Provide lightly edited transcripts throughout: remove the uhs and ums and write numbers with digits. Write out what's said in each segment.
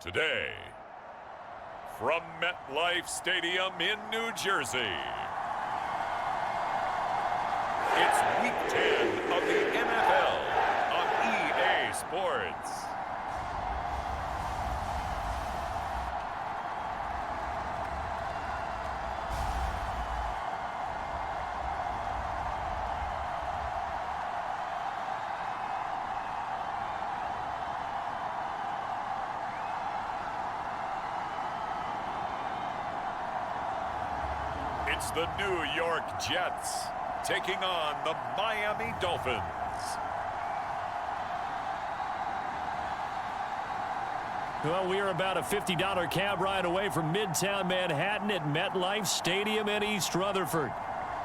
Today, from MetLife Stadium in New Jersey, it's Week 10 of the NFL on EA Sports. It's the New York Jets taking on the Miami Dolphins. Well, we are about a $50 cab ride away from Midtown Manhattan at MetLife Stadium in East Rutherford.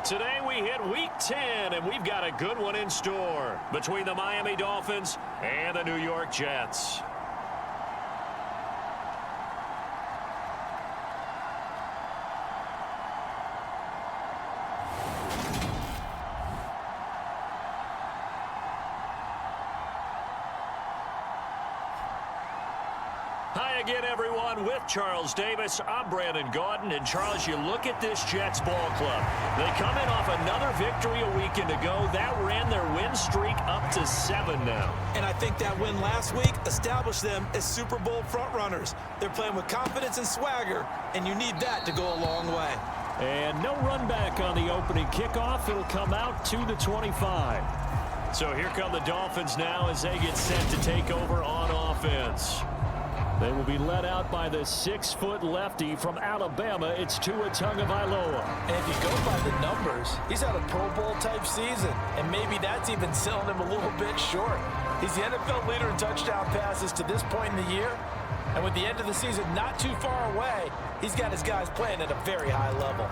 Today we hit Week 10, and we've got a good one in store between the Miami Dolphins and the New York Jets. Hi again, everyone. With Charles Davis, I'm Brandon Gaudin. And, Charles, you look at this Jets ball club. They come in off another victory a weekend ago. That ran their win streak up to 7 now. And I think that win last week established them as Super Bowl frontrunners. They're playing with confidence and swagger, and you need that to go a long way. And no run back on the opening kickoff. It'll come out to the 25. So here come the Dolphins now as they get set to take over on offense. They will be led out by the 6-foot lefty from Alabama. It's Tua Tagovailoa. And if you go by the numbers, he's had a Pro Bowl-type season, and maybe that's even selling him a little bit short. He's the NFL leader in touchdown passes to this point in the year, and with the end of the season not too far away, he's got his guys playing at a very high level.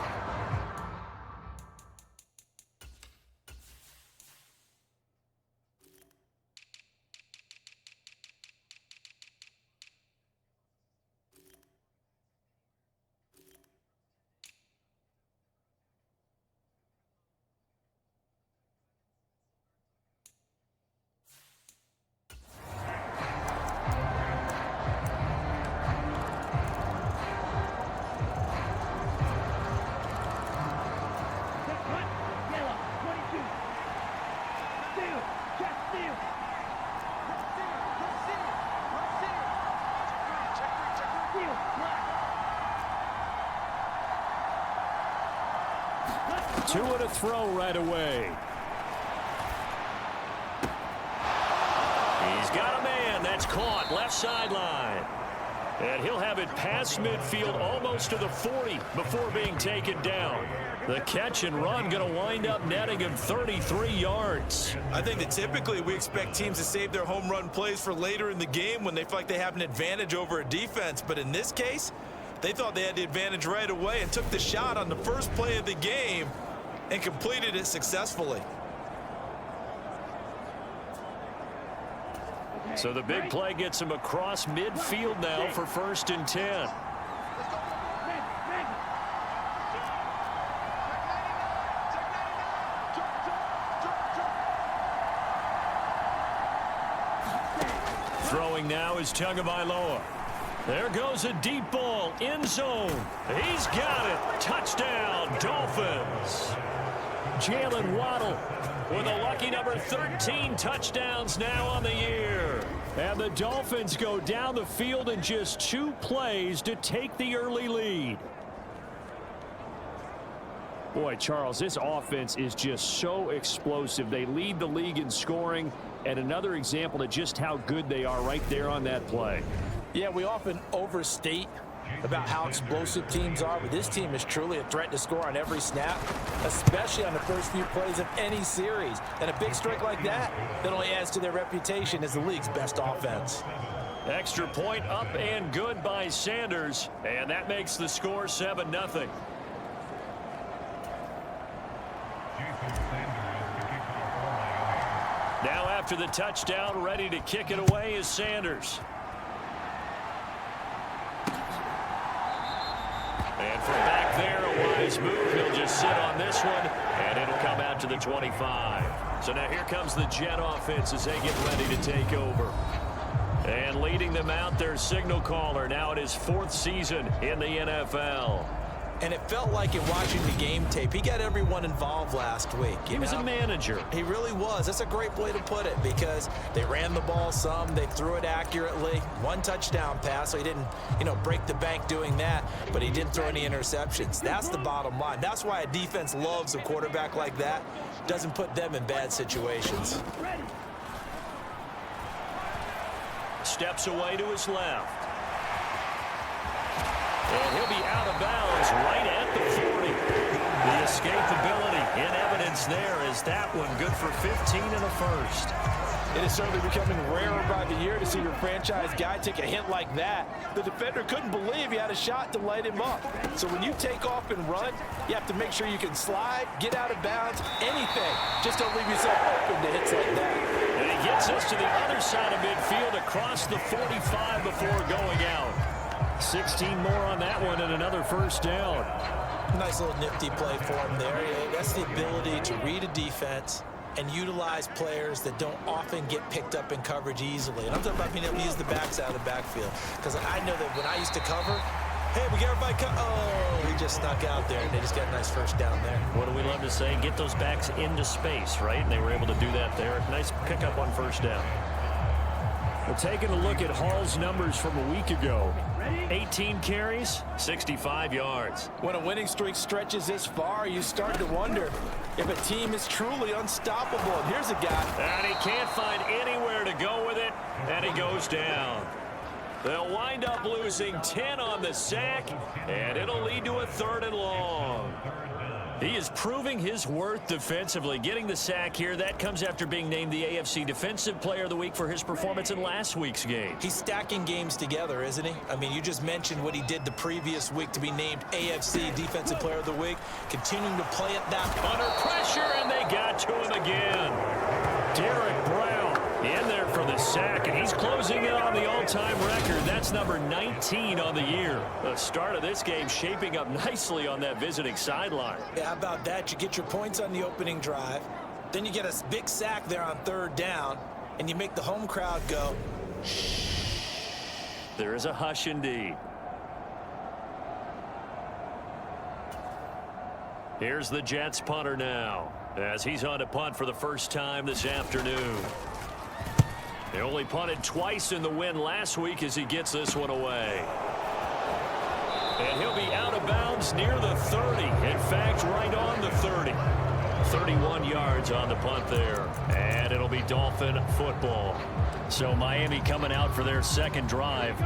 Tua to throw right away. He's got a man. That's caught left sideline. And he'll have it past midfield almost to the 40 before being taken down. The catch and run going to wind up netting him 33 yards. I think that typically we expect teams to save their home run plays for later in the game when they feel like they have an advantage over a defense. But in this case, they thought they had the advantage right away and took the shot on the first play of the game and completed it successfully. So the big play gets him across midfield now for 1st and 10. Throwing now is Tagovailoa. There goes a deep ball, end zone. He's got it. Touchdown, Dolphins. Jalen Waddle with a lucky number 13 touchdowns now on the year. And the Dolphins go down the field in just 2 plays to take the early lead. Boy, Charles, this offense is just so explosive. They lead the league in scoring, and another example of just how good they are right there on that play. Yeah, we often overstate about how explosive teams are, but this team is truly a threat to score on every snap, especially on the first few plays of any series. And a big strike like that only adds to their reputation as the league's best offense. Extra point up and good by Sanders, and that makes the score 7-0. Now after the touchdown, ready to kick it away is Sanders. And from back there, a wise move. He'll just sit on this one, and it'll come out to the 25. So now here comes the Jet offense as they get ready to take over. And And leading them out, their signal caller, now in his 4th season in the NFL. And it felt like in watching the game tape, he got everyone involved last week. He was a manager. He really was. That's a great way to put it because they ran the ball some, they threw it accurately. 1 touchdown pass, so he didn't, break the bank doing that, but he didn't throw any interceptions. That's the bottom line. That's why a defense loves a quarterback like that. Doesn't put them in bad situations. Steps away to his left. And he'll be out of bounds right at the 40. The escapability in evidence there is that one good for 15 and a first. It is certainly becoming rarer by the year to see your franchise guy take a hit like that. The defender couldn't believe he had a shot to light him up. So when you take off and run, you have to make sure you can slide, get out of bounds, anything. Just don't leave yourself open to hits like that. And he gets us to the other side of midfield across the 45 before going out. 16 more on that one and another first down. Nice little nifty play for him there. That's the ability to read a defense and utilize players that don't often get picked up in coverage easily. And I'm talking about being able to use the backs out of the backfield. Because I know that when I used to cover, hey, we get everybody oh, he just snuck out there, and they just got a nice first down there. What do we love to say? Get those backs into space, right? And they were able to do that there. Nice pickup on first down. We're taking a look at Hall's numbers from a week ago. 18 carries, 65 yards. When a winning streak stretches this far, you start to wonder if a team is truly unstoppable. And here's a guy. And he can't find anywhere to go with it, and he goes down. They'll wind up losing 10 on the sack, and it'll lead to a 3rd and long. He is proving his worth defensively. Getting the sack here, that comes after being named the AFC Defensive Player of the Week for his performance in last week's game. He's stacking games together, isn't he? I mean, you just mentioned what he did the previous week to be named AFC Defensive Player of the Week. Continuing to play at that. Under pressure, and they got to him again. Derek Brown in there for the sack, and he's closing in on the all-time record. That's number 19 on the year. The start of this game shaping up nicely on that visiting sideline. Yeah, how about that? You get your points on the opening drive, then you get a big sack there on 3rd down, and you make the home crowd go, shh. There is a hush indeed. Here's the Jets punter now, as he's on to punt for the first time this afternoon. They only punted twice in the win last week as he gets this one away. And he'll be out of bounds near the 30. In fact, right on the 30. 31 yards on the punt there. And it'll be Dolphin football. So Miami coming out for their second drive.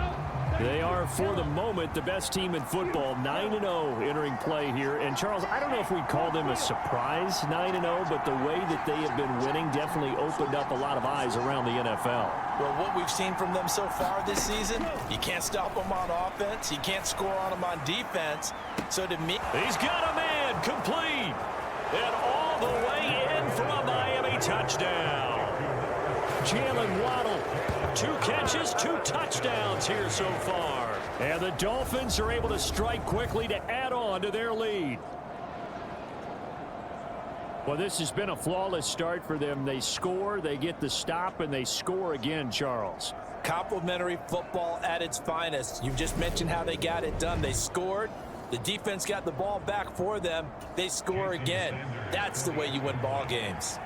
They are, for the moment, the best team in football, 9-0 entering play here. And, Charles, I don't know if we'd call them a surprise 9-0, but the way that they have been winning definitely opened up a lot of eyes around the NFL. Well, what we've seen from them so far this season, you can't stop them on offense. You can't score on them on defense. So to me... He's got a man complete. And all the way in for a Miami touchdown. Jalen Waddle. 2 catches, 2 touchdowns here so far. And the Dolphins are able to strike quickly to add on to their lead. Well, this has been a flawless start for them. They score, they get the stop, and they score again, Charles. Complimentary football at its finest. You just mentioned how they got it done. They scored. The defense got the ball back for them. They score again. That's the way you win ball games.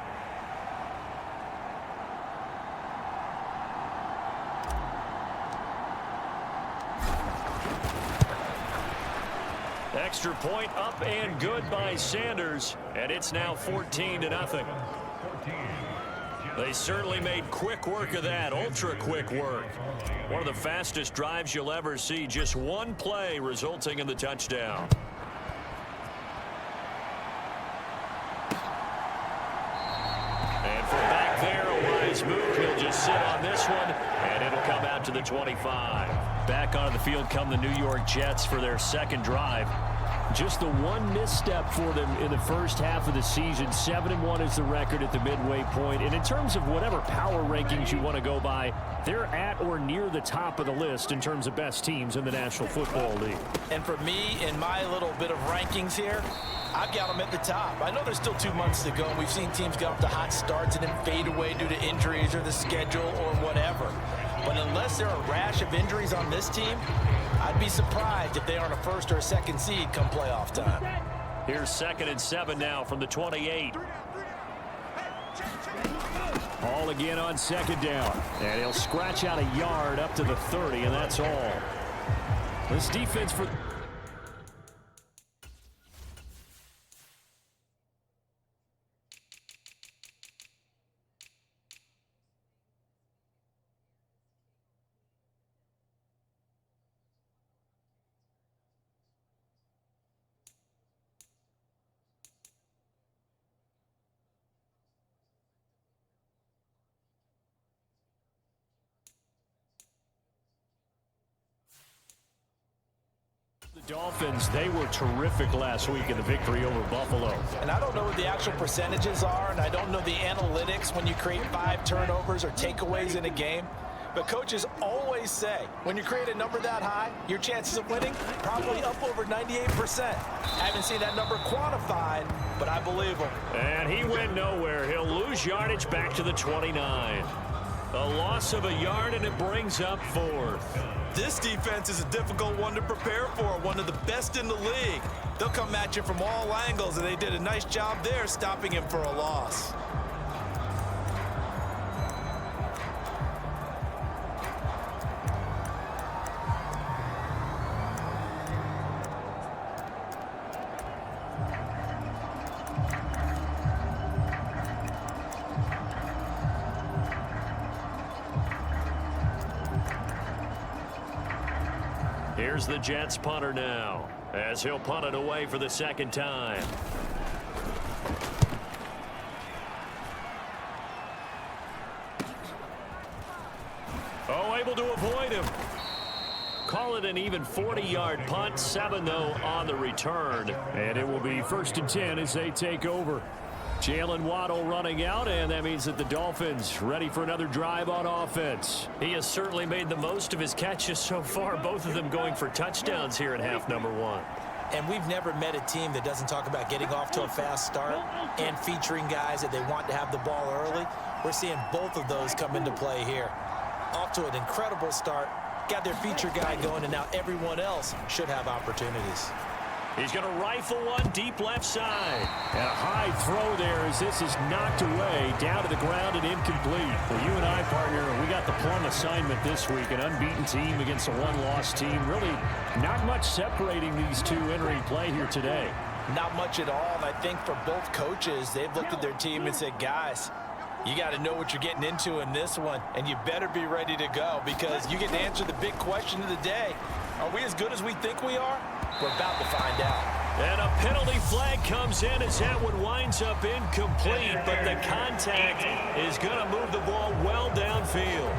Extra point up and good by Sanders, and it's now 14-0. They certainly made quick work of that, ultra quick work. One of the fastest drives you'll ever see, just one play resulting in the touchdown. And from back there, a wise move. He'll just sit on this one, and it'll come out to the 25. Back onto the field come the New York Jets for their second drive. Just the one misstep for them in the first half of the season. 7-1 is the record at the midway point. And in terms of whatever power rankings you want to go by, they're at or near the top of the list in terms of best teams in the National Football League. And for me, in my little bit of rankings here, I've got them at the top. I know there's still 2 months to go. We've seen teams get off to hot starts and then fade away due to injuries or the schedule or whatever. But unless unless there are a rash of injuries on this team, I'd be surprised if they aren't a first or a second seed come playoff time. Here's 2nd and 7 now from the 28. Ball again on 2nd down. And he'll scratch out a yard up to the 30, and that's all. This defense for... Dolphins, they were terrific last week in the victory over Buffalo. And I don't know what the actual percentages are, and I don't know the analytics when you create 5 turnovers or takeaways in a game. But coaches always say, when you create a number that high, your chances of winning probably up over 98%. I haven't seen that number quantified, but I believe him. And he went nowhere. He'll lose yardage back to the 29. A loss of a yard, and it brings up 4th. This defense is a difficult one to prepare for, one of the best in the league. They'll come at you from all angles, and they did a nice job there stopping him for a loss. Here's the Jets punter now, as he'll punt it away for the 2nd time. Oh, able to avoid him. Call it an even 40-yard punt, 7 though on the return. And it will be 1st and 10 as they take over. Jalen Waddle running out, and that means that the Dolphins ready for another drive on offense. He has certainly made the most of his catches so far, both of them going for touchdowns here in half number 1. And we've never met a team that doesn't talk about getting off to a fast start and featuring guys that they want to have the ball early. We're seeing both of those come into play here. Off to an incredible start, got their feature guy going, and now everyone else should have opportunities. He's going to rifle one deep left side. And a high throw there as this is knocked away, down to the ground and incomplete. Well, you and I, partner, we got the plum assignment this week, an unbeaten team against a one-loss team. Really not much separating these two entering play here today. Not much at all, and I think for both coaches, they've looked at their team and said, guys, you got to know what you're getting into in this one, and you better be ready to go because you get to answer the big question of the day. Are we as good as we think we are? We're about to find out. And a penalty flag comes in as that one winds up incomplete, but the contact is going to move the ball well downfield.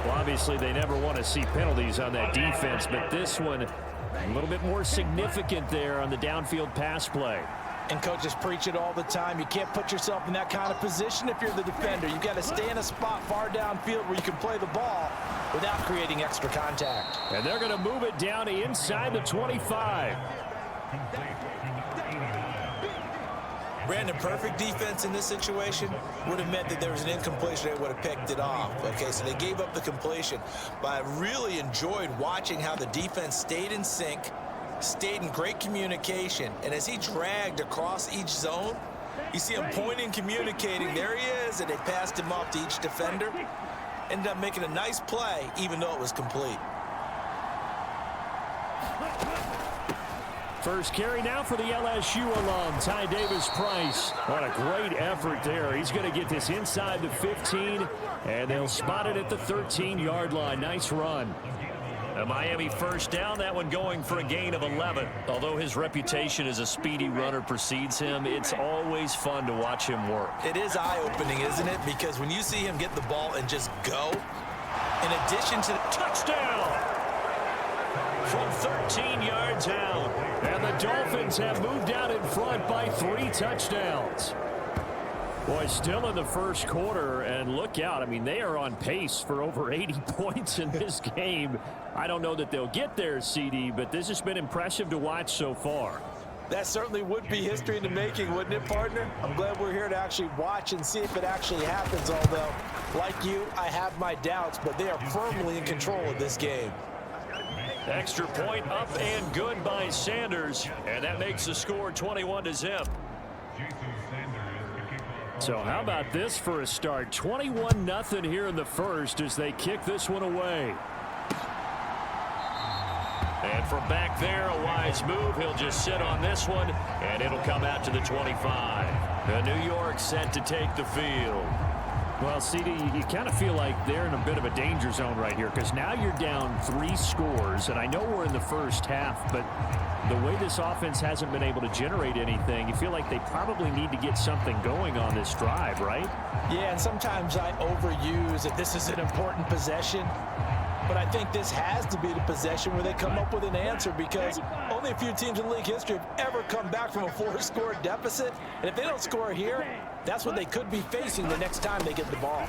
Well, obviously, they never want to see penalties on that defense, but this one a little bit more significant there on the downfield pass play. And coaches preach it all the time. You can't put yourself in that kind of position if you're the defender. You've got to stay in a spot far downfield where you can play the ball without creating extra contact. And they're going to move it down to inside the 25. Brandon, perfect defense in this situation would have meant that there was an incompletion. They would have picked it off. Okay, so they gave up the completion. But I really enjoyed watching how the defense stayed in sync, stayed in great communication, and as he dragged across each zone, you see him pointing, communicating. There he is, and they passed him off to each defender. Ended up making a nice play, even though it was complete. First carry now for the LSU alum, Ty Davis-Price. What a great effort there. He's going to get this inside the 15, and they'll spot it at the 13-yard line. Nice run. A Miami first down, that one going for a gain of 11. Although his reputation as a speedy runner precedes him, it's always fun to watch him work. It is eye-opening, isn't it? Because when you see him get the ball and just go, in addition to the touchdown from 13 yards out. And the Dolphins have moved out in front by 3 touchdowns. Boy, still in the first quarter, and look out. I mean, they are on pace for over 80 points in this game. I don't know that they'll get there, CD, but this has been impressive to watch so far. That certainly would be history in the making, wouldn't it, partner? I'm glad we're here to actually watch and see if it actually happens, although, like you, I have my doubts, but they are firmly in control of this game. Extra point up and good by Sanders, and that makes the score 21-0. So how about this for a start? 21-0 here in the first as they kick this one away. And from back there, a wise move. He'll just sit on this one, and it'll come out to the 25. The New York set to take the field. Well, CD, you kind of feel like they're in a bit of a danger zone right here because now you're down 3 scores, and I know we're in the first half, but the way this offense hasn't been able to generate anything, you feel like they probably need to get something going on this drive, right? Yeah, and sometimes I overuse that this is an important possession. But I think this has to be the possession where they come up with an answer because only a few teams in league history have ever come back from a 4-score deficit. And if they don't score here, that's what they could be facing the next time they get the ball.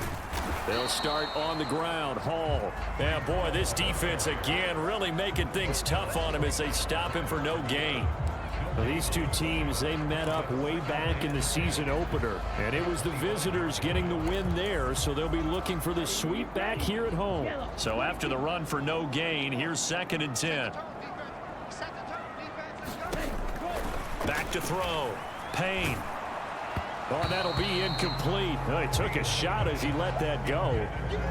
They'll start on the ground. Hall. Yeah, boy, this defense again really making things tough on him as they stop him for no gain. Well, these two teams, they met up way back in the season opener, and it was the visitors getting the win there, so they'll be looking for the sweep back here at home. So after the run for no gain, here's 2nd and 10. Back to throw. Payne. Oh, that'll be incomplete. Oh, he took a shot as he let that go.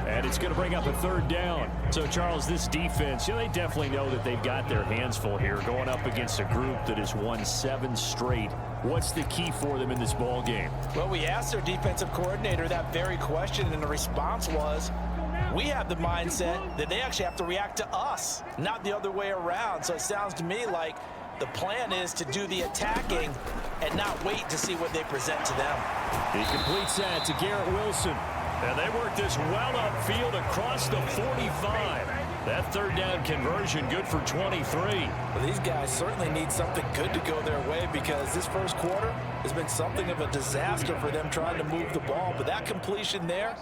And it's going to bring up a 3rd down. So, Charles, this defense, they definitely know that they've got their hands full here going up against a group that has won 7 straight. What's the key for them in this ball game? Well, we asked their defensive coordinator that very question, and the response was, we have the mindset that they actually have to react to us, not the other way around. So it sounds to me like the plan is to do the attacking and not wait to see what they present to them. He completes that to Garrett Wilson. And they work this well upfield across the 45. That 3rd down conversion good for 23. Well, these guys certainly need something good to go their way because this first quarter has been something of a disaster for them trying to move the ball. But that completion there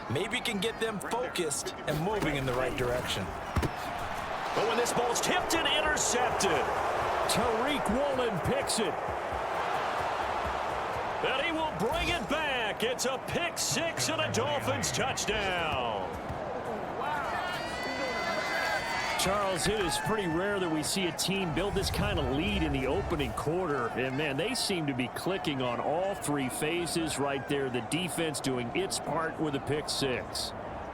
maybe can get them focused and moving in the right direction. But when this ball's tipped and intercepted, Tariq Woolen picks it. and he will bring it back. It's a pick 6 and a Dolphins touchdown. Charles, it is pretty rare that we see a team build this kind of lead in the opening quarter. And, man, they seem to be clicking on all 3 phases right there. The defense doing its part with a pick 6.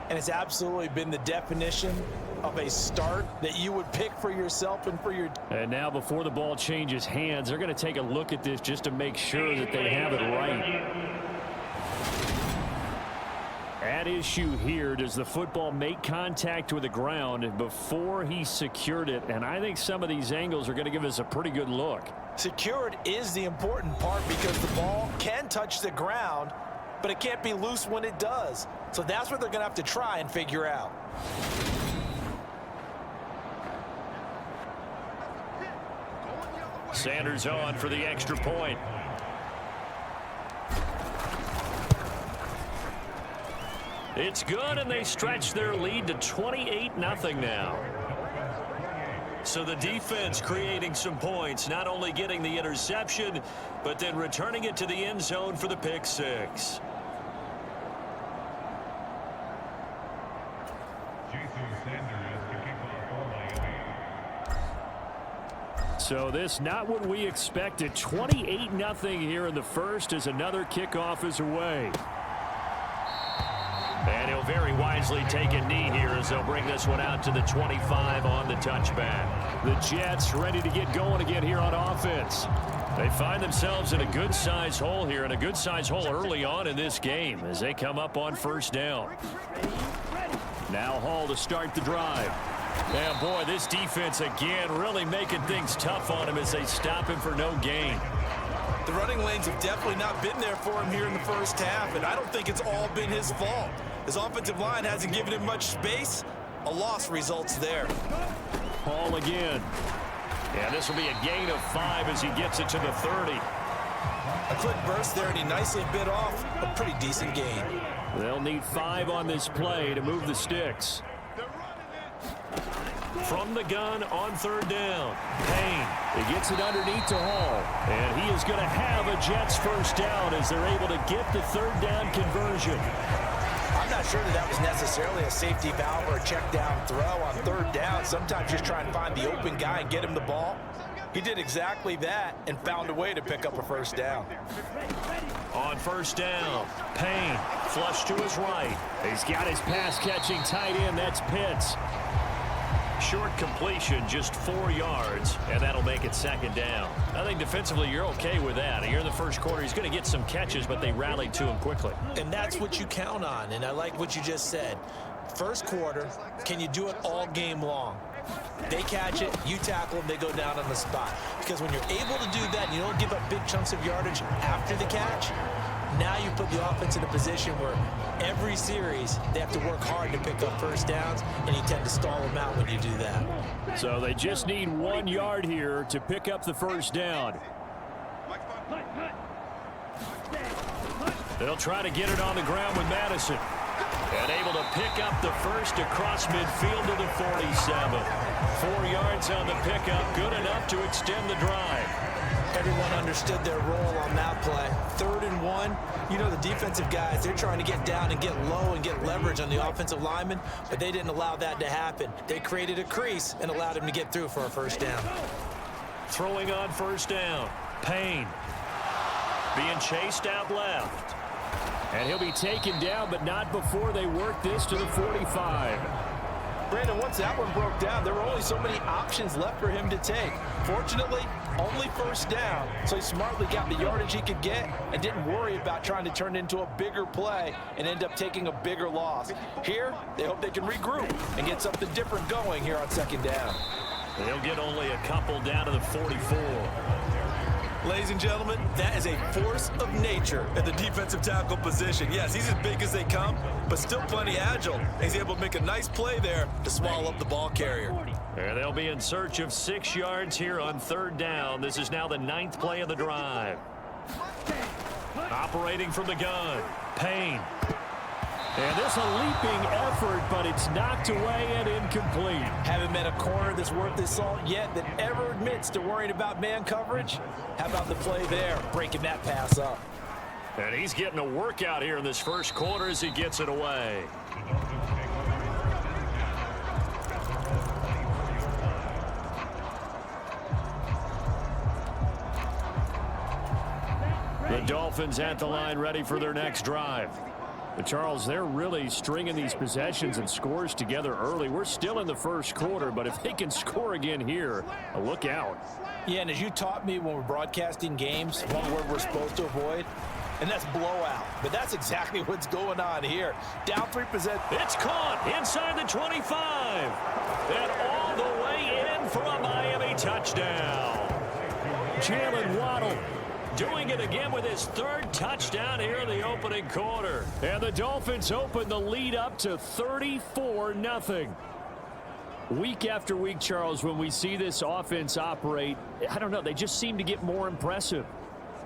And it's absolutely been the definition of a start that you would pick for yourself and for your... And now before the ball changes hands, they're going to take a look at this just to make sure that they have it right. At issue here, does the football make contact with the ground before he secured it? And I think some of these angles are going to give us a pretty good look. Secured is the important part because the ball can touch the ground, but it can't be loose when it does. So that's what they're going to have to try and figure out. Sanders on for the extra point. It's good, and they stretch their lead to 28-0 now. So the defense creating some points, not only getting the interception, but then returning it to the end zone for the pick 6. So this not what we expected. 28-0 here in the first as another kickoff is away. And he'll very wisely take a knee here as they'll bring this one out to the 25 on the touchback. The Jets ready to get going again here on offense. They find themselves in a good-sized hole here, and a good-sized hole early on in this game as they come up on 1st down. Now Hall to start the drive. And boy, this defense again really making things tough on him as they stop him for no gain. The running lanes have definitely not been there for him here in the first half, and I don't think it's all been his fault. His offensive line hasn't given him much space. A loss results there. Hall again. Yeah, this will be a gain of 5 as he gets it to the 30. A quick burst there, and he nicely bit off a pretty decent gain. They'll need 5 on this play to move the sticks. From the gun on third down, Payne. He gets it underneath to Hall. And he is going to have a Jets first down as they're able to get the third down conversion. I'm not sure that was necessarily a safety valve or a check down throw on third down. Sometimes just try and find the open guy and get him the ball. He did exactly that and found a way to pick up a first down. On first down, Payne flush to his right. He's got his pass-catching tight end. That's Pitts. Short completion, just 4 yards, and that'll make it second down. I think defensively you're okay with that. Here in the first quarter, he's going to get some catches, but they rallied to him quickly. And that's what you count on, and I like what you just said. First quarter, can you do it all game long? They catch it, you tackle them, they go down on the spot. Because when you're able to do that and you don't give up big chunks of yardage after the catch, now you put the offense in a position where every series they have to work hard to pick up first downs, and you tend to stall them out when you do that. So they just need 1 yard here to pick up the first down. They'll try to get it on the ground with Madison. And able to pick up the first across midfield to the 47. 4 yards on the pickup, good enough to extend the drive. Everyone understood their role on that play. 3rd and 1, you know the defensive guys, they're trying to get down and get low and get leverage on the offensive lineman, but they didn't allow that to happen. They created a crease and allowed him to get through for a first down. Throwing on first down, Payne. Being chased out left. And he'll be taken down, but not before they work this to the 45. Brandon, once that one broke down, there were only so many options left for him to take. Fortunately, only first down, so he smartly got the yardage he could get and didn't worry about trying to turn it into a bigger play and end up taking a bigger loss. Here, they hope they can regroup and get something different going here on second down. They'll get only a couple down to the 44. Ladies and gentlemen, that is a force of nature at the defensive tackle position. Yes, he's as big as they come, but still plenty agile. He's able to make a nice play there to swallow up the ball carrier. And they'll be in search of 6 yards here on third down. This is now the 9th play of the drive. Operating from the gun, Payne. And this a leaping effort, but it's knocked away and incomplete. Haven't met a corner that's worth his salt yet that ever admits to worrying about man coverage. How about the play there, breaking that pass up? And he's getting a workout here in this first quarter as he gets it away. The Dolphins at the line, ready for their next drive. But Charles, they're really stringing these possessions and scores together early. We're still in the first quarter, but if they can score again here, look out. Yeah, and as you taught me when we're broadcasting games, one word we're supposed to avoid, and that's blowout. But that's exactly what's going on here. Down 3 possessions. It's caught inside the 25. And all the way in for a Miami touchdown. Jalen Waddle doing it again with his 3rd touchdown here in the opening quarter. And the Dolphins open the lead up to 34-0. Week after week, Charles, when we see this offense operate, I don't know, they just seem to get more impressive.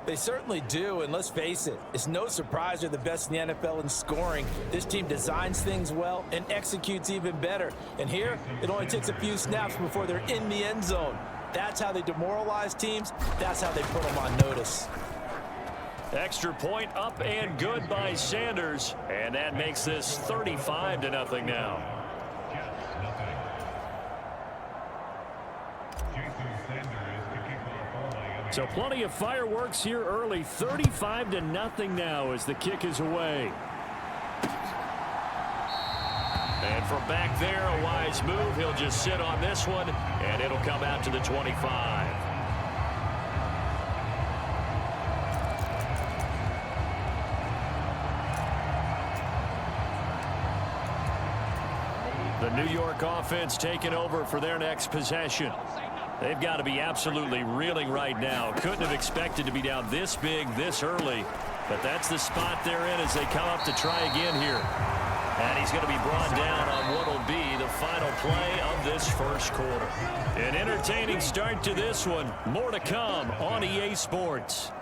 They certainly do, and let's face it, it's no surprise they're the best in the NFL in scoring. This team designs things well and executes even better. And here, it only takes a few snaps before they're in the end zone. That's how they demoralize teams. That's how they put them on notice. Extra point up and good by Sanders. And that makes this 35-0 now. So plenty of fireworks here early. 35-0 now as the kick is away. And from back there, a wise move. He'll just sit on this one, and it'll come out to the 25. The New York offense taking over for their next possession. They've got to be absolutely reeling right now. Couldn't have expected to be down this big this early, but that's the spot they're in as they come up to try again here. And he's going to be brought down on what will be the final play of this first quarter. An entertaining start to this one. More to come on EA Sports.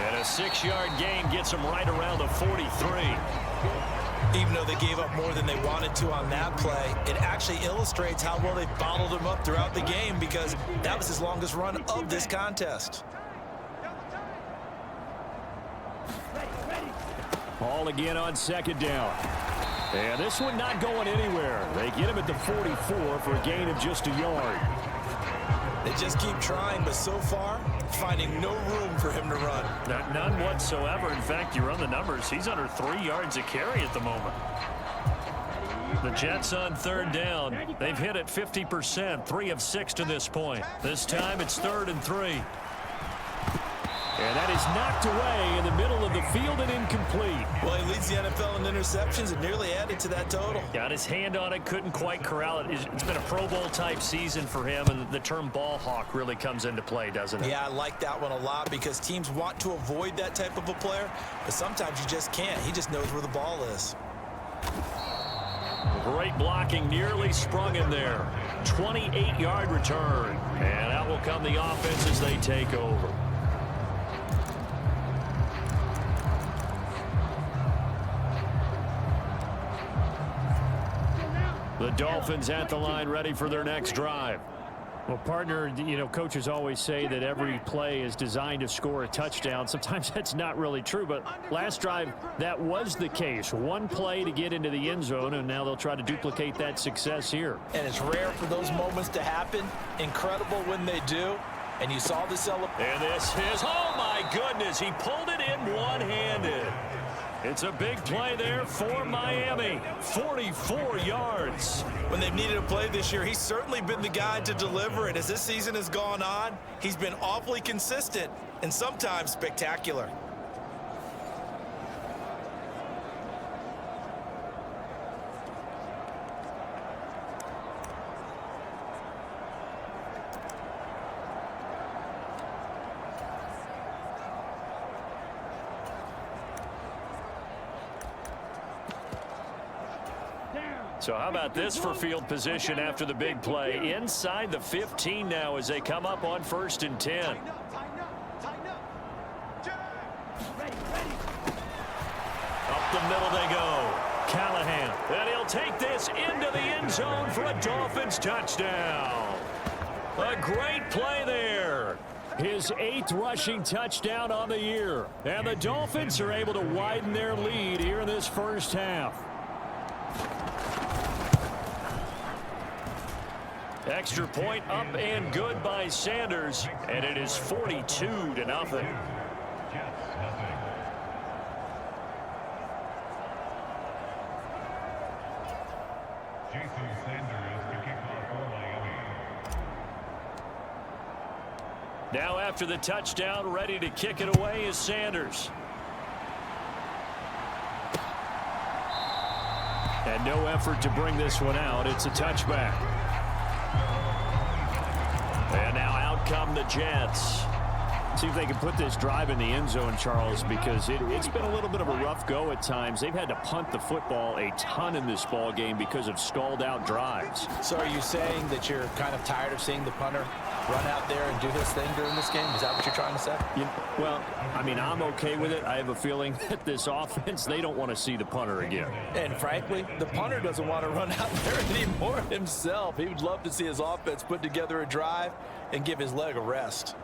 And a 6-yard gain gets him right around the 43. Even though though they gave up more than they wanted to on that play, it actually illustrates how well they bottled him up throughout the game because that was his longest run of this contest. Ball again on second down. And this one not going anywhere. They get him at the 44 for a gain of just a yard. They just keep trying, but so far, finding no room for him to run. None whatsoever. In fact, you run the numbers. He's under 3 yards a carry at the moment. The Jets on third down. They've hit it 50%, 3 of 6 to this point. This time it's 3rd and 3. And that is knocked away in the middle of the field and incomplete. Well, he leads the NFL in interceptions and nearly added to that total. Got his hand on it, couldn't quite corral it. It's been a Pro Bowl type season for him, and the term ball hawk really comes into play, doesn't it? Yeah, I like that one a lot because teams want to avoid that type of a player, but sometimes you just can't. He just knows where the ball is. Great blocking, nearly sprung in there. 28-yard return. And out will come the offense as they take over. The Dolphins at the line, ready for their next drive. Well, partner, you know, coaches always say that every play is designed to score a touchdown. Sometimes that's not really true, but last drive, that was the case. One play to get into the end zone, and now they'll try to duplicate that success here. And it's rare for those moments to happen. Incredible when they do. And you saw the celebration. And this is, oh my goodness, he pulled it in one-handed. It's a big play there for Miami. 44 yards. When they've needed a play this year, he's certainly been the guy to deliver it. As this season has gone on, he's been awfully consistent and sometimes spectacular. So how about this for field position after the big play? Inside the 15 now as they come up on 1st and 10. Up the middle they go. Callahan. And he'll take this into the end zone for a Dolphins touchdown. A great play there. His 8th rushing touchdown on the year. And the Dolphins are able to widen their lead here in this first half. Extra point up and good by Sanders, and it is 42-0. Now after the touchdown, ready to kick it away is Sanders. And no effort to bring this one out. It's a touchback. And now out come the Jets. See if they can put this drive in the end zone, Charles, because it's been a little bit of a rough go at times. They've had to punt the football a ton in this ball game because of stalled-out drives. So are you saying that you're kind of tired of seeing the punter run out there and do his thing during this game? Is that what you're trying to say? Well, I mean, I'm okay with it. I have a feeling that this offense, they don't want to see the punter again. And frankly, the punter doesn't want to run out there anymore himself. He would love to see his offense put together a drive and give his leg a rest.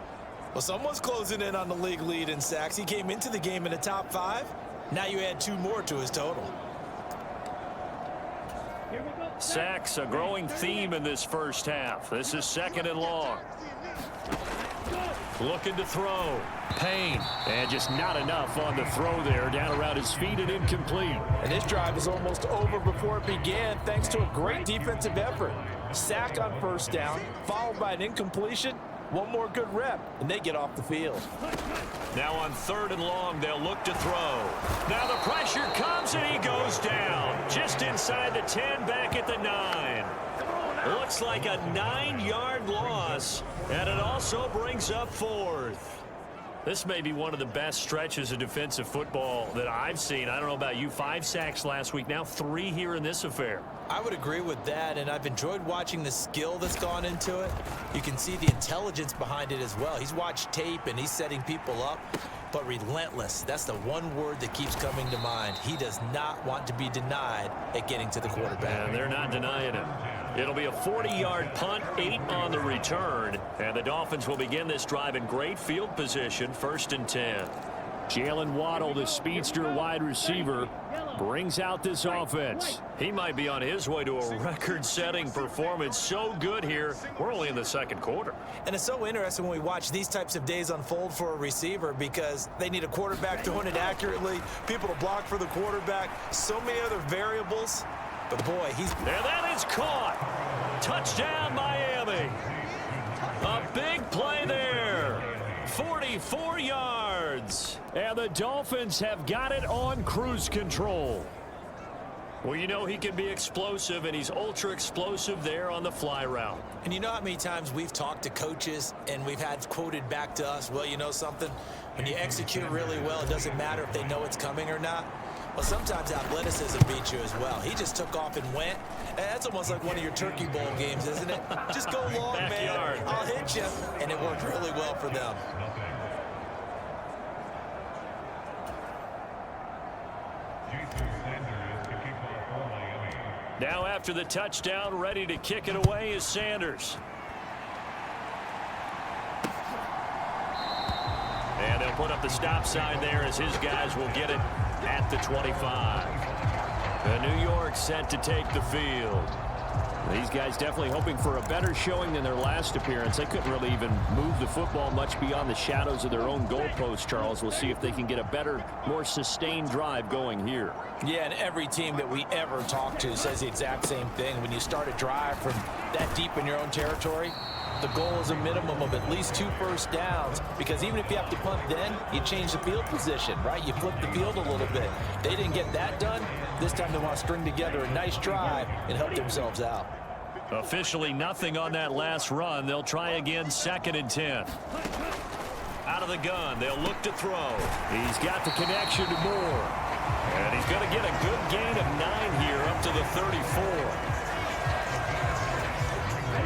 Well, someone's closing in on the league lead in sacks. He came into the game in the top 5. Now you add 2 more to his total. Sacks, a growing theme in this first half. This is 2nd and long. Looking to throw. Payne. And just not enough on the throw there. Down around his feet and incomplete. And this drive is almost over before it began thanks to a great defensive effort. Sack on 1st down, followed by an incompletion. One more good rep, and they get off the field. Now on 3rd and long, they'll look to throw. Now the pressure comes, and he goes down. Just inside the 10, back at the 9. Looks like a 9-yard loss, and it also brings up 4th. This may be one of the best stretches of defensive football that I've seen. I don't know about you. 5 sacks last week, now 3 here in this affair. I would agree with that, and I've enjoyed watching the skill that's gone into it. You can see the intelligence behind it as well. He's watched tape, and he's setting people up. but relentless. That's the one word that keeps coming to mind. He does not want to be denied at getting to the quarterback. And they're not denying it. It'll be a 40-yard punt, 8 on the return, and the Dolphins will begin this drive in great field position, 1st and 10. Jalen Waddle, the speedster wide receiver, brings out this offense. He might be on his way to a record-setting performance. So good here. We're only in the second quarter. And it's so interesting when we watch these types of days unfold for a receiver because they need a quarterback throwing it accurately, people to block for the quarterback, so many other variables. But boy, he's... And that is caught. Touchdown, Miami. A big play there. 44 yards. And the Dolphins have got it on cruise control. Well, you know he can be explosive, and he's ultra explosive there on the fly route. And you know how many times we've talked to coaches and we've had quoted back to us, well, you know something? When you execute really well, it doesn't matter if they know it's coming or not. Well, sometimes athleticism beats you as well. He just took off and went. And that's almost like one of your Turkey Bowl games, isn't it? Just go long, Backyard. man. I'll hit you. And it worked really well for them. Now after the touchdown, ready to kick it away is Sanders. And they'll put up the stop sign there as his guys will get it at the 25. The New York set to take the field. These guys definitely hoping for a better showing than their last appearance. They couldn't really even move the football much beyond the shadows of their own goalpost, Charles. We'll see if they can get a better, more sustained drive going here. Yeah, and every team that we ever talk to says the exact same thing. When you start a drive from that deep in your own territory, the goal is a minimum of at least 2 first downs, because even if you have to punt then, you change the field position, right? You flip the field a little bit. They didn't get that done. This time they want to string together a nice drive and help themselves out. Officially nothing on that last run. They'll try again, 2nd and 10. Out of the gun, they'll look to throw. He's got the connection to Moore. And he's going to get a good gain of 9 here up to the 34.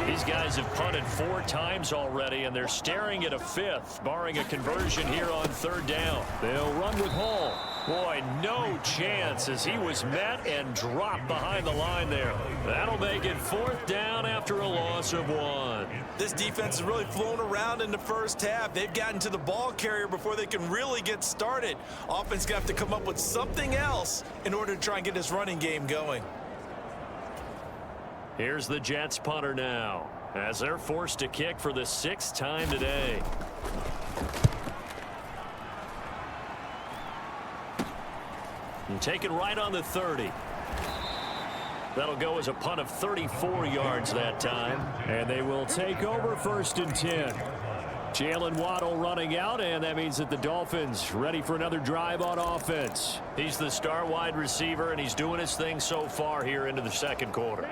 These guys have punted 4 times already, and they're staring at a 5th, barring a conversion here on 3rd down. They'll run with Hall. Boy, no chance as he was met and dropped behind the line there. That'll make it 4th down after a loss of 1. This defense is really flown around in the first half. They've gotten to the ball carrier before they can really get started. Offense going to have to come up with something else in order to try and get this running game going. Here's the Jets punter now as they're forced to kick for the 6th time today. And take it right on the 30. That'll go as a punt of 34 yards that time. And they will take over 1st and 10. Jalen Waddle running out, and that means that the Dolphins ready for another drive on offense. He's the star wide receiver, and he's doing his thing so far here into the 2nd quarter.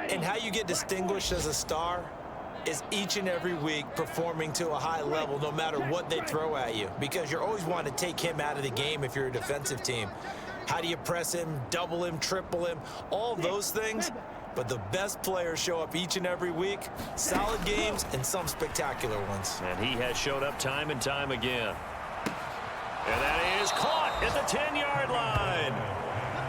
And how you get distinguished as a star is each and every week performing to a high level no matter what they throw at you, because you're always wanting to take him out of the game if you're a defensive team. How do you press him, double him, triple him, all those things? But the best players show up each and every week, solid games and some spectacular ones. And he has showed up time and time again. And that is caught at the 10-yard line.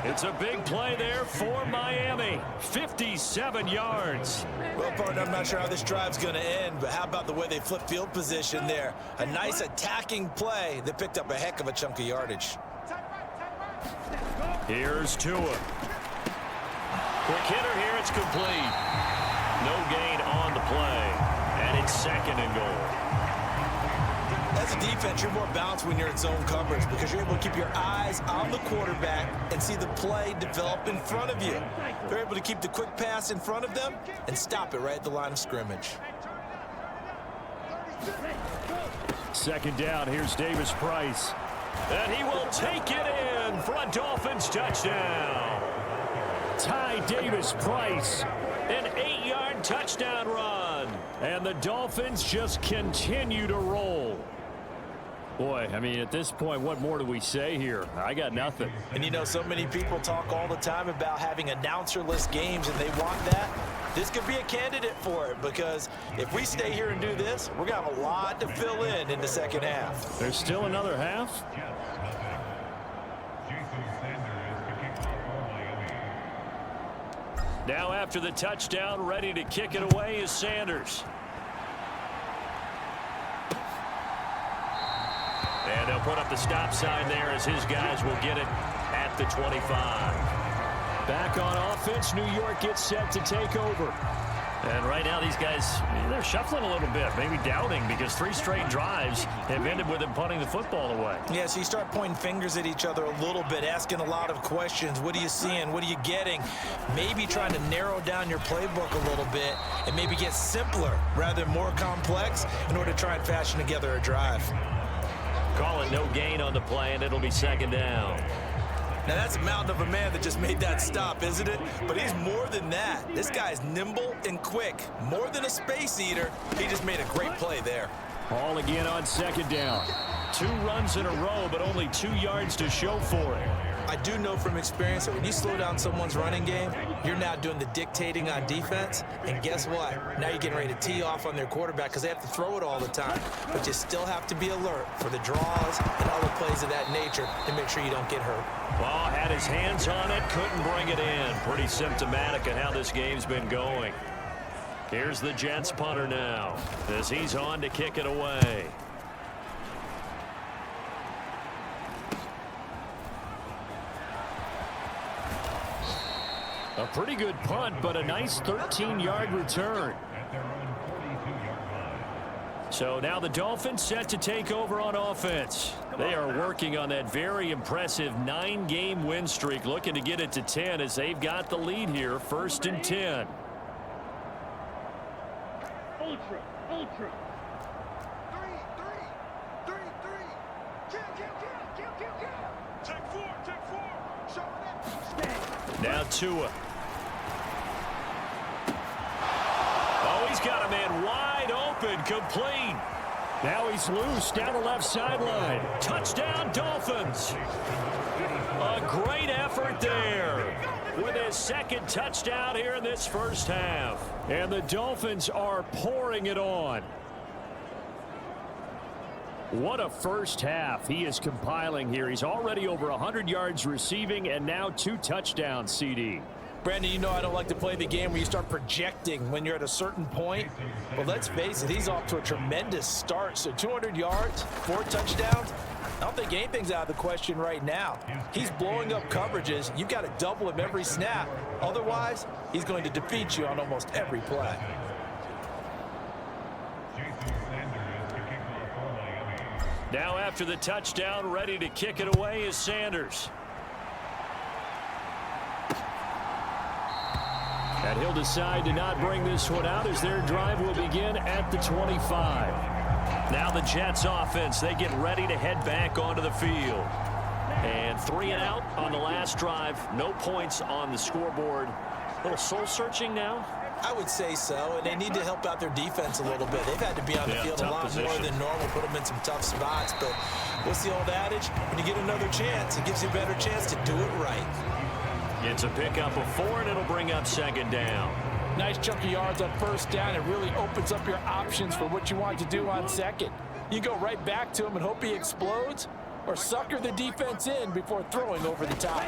It's a big play there for Miami. 57 yards. Well, partner, I'm not sure how this drive's going to end, but how about the way they flip field position there? A nice attacking play that picked up a heck of a chunk of yardage. Here's Tua. Quick hitter here, it's complete. No gain on the play, and it's 2nd and goal. As a defense, you're more balanced when you're in zone coverage because you're able to keep your eyes on the quarterback and see the play develop in front of you. They're able to keep the quick pass in front of them and stop it right at the line of scrimmage. 2nd down, here's Davis Price. And he will take it in for a Dolphins touchdown. Ty Davis Price. An 8-yard touchdown run. And the Dolphins just continue to roll. Boy, I mean, at this point, what more do we say here? I got nothing. And you know, so many people talk all the time about having announcer-less games, and they want that. This could be a candidate for it, because if we stay here and do this, we're going to have a lot to fill in the second half. There's still another half? Now after the touchdown, ready to kick it away is Sanders. And they'll put up the stop sign there as his guys will get it at the 25. Back on offense, New York gets set to take over. And right now these guys, they're shuffling a little bit, maybe doubting, because 3 straight drives have ended with them punting the football away. Yeah, so you start pointing fingers at each other a little bit, asking a lot of questions. What are you seeing? What are you getting? Maybe trying to narrow down your playbook a little bit and maybe get simpler rather than more complex in order to try and fashion together a drive. Call it no gain on the play, and it'll be second down. Now, that's a mountain of a man that just made that stop, isn't it? But he's more than that. This guy's nimble and quick. More than a space eater. He just made a great play there. Ball again on second down. 2 runs in a row, but only 2 yards to show for it. I do know from experience that when you slow down someone's running game, you're now doing the dictating on defense. And guess what? Now you're getting ready to tee off on their quarterback because they have to throw it all the time. But you still have to be alert for the draws and other plays of that nature to make sure you don't get hurt. Ball had his hands on it, couldn't bring it in. Pretty symptomatic of how this game's been going. Here's the Jets punter now as he's on to kick it away. A pretty good punt, but a nice 13-yard return. So now the Dolphins set to take over on offense. They are working on that very impressive 9-game win streak, looking to get it to 10 as they've got the lead here, 1st and 10. Ultra. 3. Kill. Take 4. Show that. Now Tua. Oh, he's got a man wide open, complete. Now he's loose down the left sideline. Touchdown, Dolphins. A great effort there with his 2nd touchdown here in this first half. And the Dolphins are pouring it on. What a first half he is compiling here. He's already over 100 yards receiving and now 2 touchdowns, CD. Brandon, you know I don't like to play the game where you start projecting when you're at a certain point. But let's face it, he's off to a tremendous start. So 200 yards, 4 touchdowns. I don't think anything's out of the question right now. He's blowing up coverages. You've got to double him every snap. Otherwise, he's going to defeat you on almost every play. Now after the touchdown, ready to kick it away is Sanders. And he'll decide to not bring this one out as their drive will begin at the 25. Now the Jets offense, they get ready to head back onto the field. And 3 and out on the last drive. No points on the scoreboard. A little soul-searching now. I would say so, and they need to help out their defense a little bit. They've had to be on the field a lot more than normal, put them in some tough spots. But what's the old adage? When you get another chance, it gives you a better chance to do it right. It's a pickup of 4, and it'll bring up 2nd down. Nice chunk of yards on 1st down. It really opens up your options for what you want to do on 2nd. You go right back to him and hope he explodes, or sucker the defense in before throwing over the top.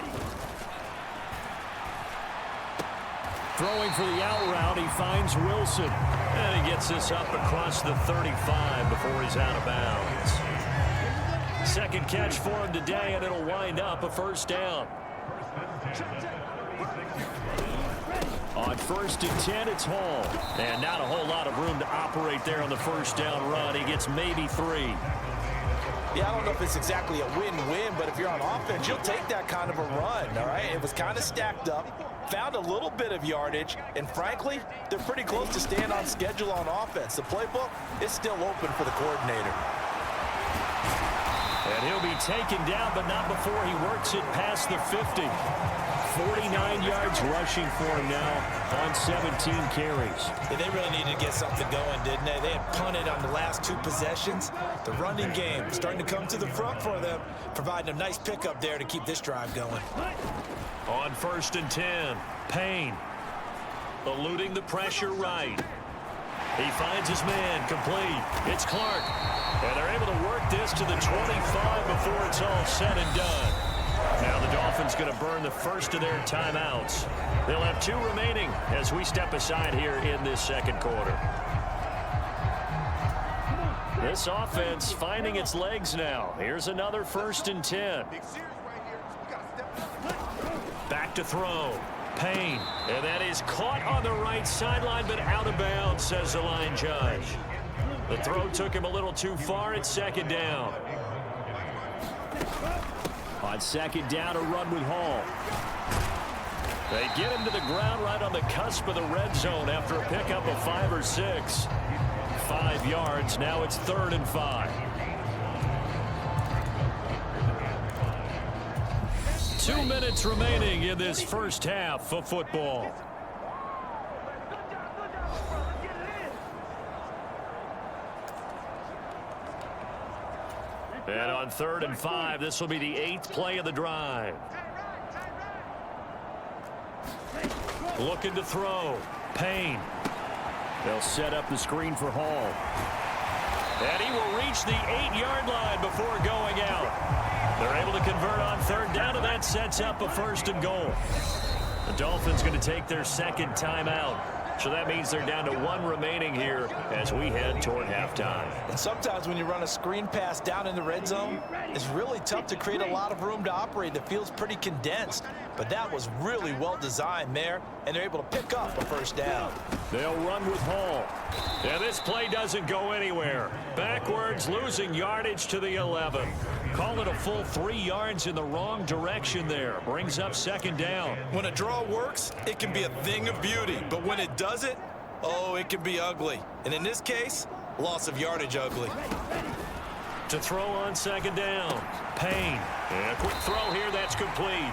Throwing for the out route, he finds Wilson. And he gets this up across the 35 before he's out of bounds. 2nd catch for him today, and it'll wind up a 1st down. On 1st and 10, it's Hall. And not a whole lot of room to operate there on the 1st down run. He gets maybe 3. Yeah, I don't know if it's exactly a win-win, but if you're on offense, you'll take that kind of a run, all right? It was kind of stacked up, found a little bit of yardage, and frankly, they're pretty close to staying on schedule on offense. The playbook is still open for the coordinator. And he'll be taken down, but not before he works it past the 50. 49 yards rushing for him now on 17 carries. Yeah, they really needed to get something going, didn't they? They had punted on the last 2 possessions. The running game starting to come to the front for them, providing a nice pickup there to keep this drive going. On 1st and 10, Payne eluding the pressure right. He finds his man, complete. It's Clark. And they're able to work this to the 25 before it's all said and done. Now the Dolphins going to burn the first of their timeouts. They'll have 2 remaining as we step aside here in this second quarter. This offense finding its legs now. Here's another 1st and 10. Back to throw. Payne. And that is caught on the right sideline, but out of bounds, says the line judge. The throw took him a little too far. It's 2nd down. On 2nd down, a run with Hall. They get him to the ground right on the cusp of the red zone after a pickup of 5 or 6. 5 yards. Now it's 3rd and 5. 2 minutes remaining in this first half of football. And on 3rd and 5, this will be the 8th play of the drive. Looking to throw. Payne. They'll set up the screen for Hall. And he will reach the 8-yard line before going out. They're able to convert on 3rd down, and that sets up a 1st and goal. The Dolphins going to take their 2nd timeout. So that means they're down to 1 remaining here as we head toward halftime. And sometimes when you run a screen pass down in the red zone, it's really tough to create a lot of room to operate. The field's pretty condensed. But that was really well designed there, and they're able to pick up a 1st down. They'll run with Hall. And this play doesn't go anywhere. Backwards, losing yardage to the 11. Call it a full 3 yards in the wrong direction there. Brings up 2nd down. When a draw works, it can be a thing of beauty. But when it doesn't, oh, it can be ugly. And in this case, loss of yardage ugly. To throw on 2nd down. Payne. And a quick throw here, that's complete.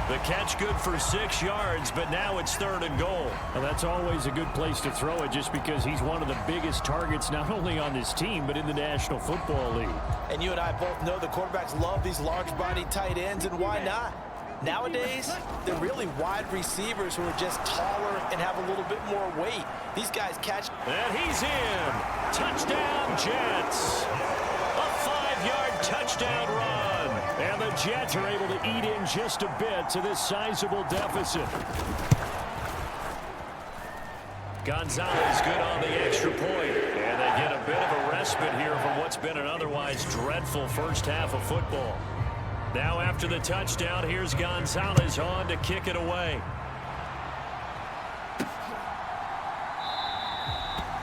The catch good for 6 yards, but now it's 3rd and goal. Well, that's always a good place to throw it just because he's one of the biggest targets not only on this team but in the National Football League. And you and I both know the quarterbacks love these large-body tight ends, and why not? Nowadays, they're really wide receivers who are just taller and have a little bit more weight. These guys catch. And he's in. Touchdown, Jets. A 5-yard touchdown run. And the Jets are able to eat in just a bit to this sizable deficit. Gonzalez good on the extra point. And they get a bit of a respite here from what's been an otherwise dreadful first half of football. Now after the touchdown, here's Gonzalez on to kick it away.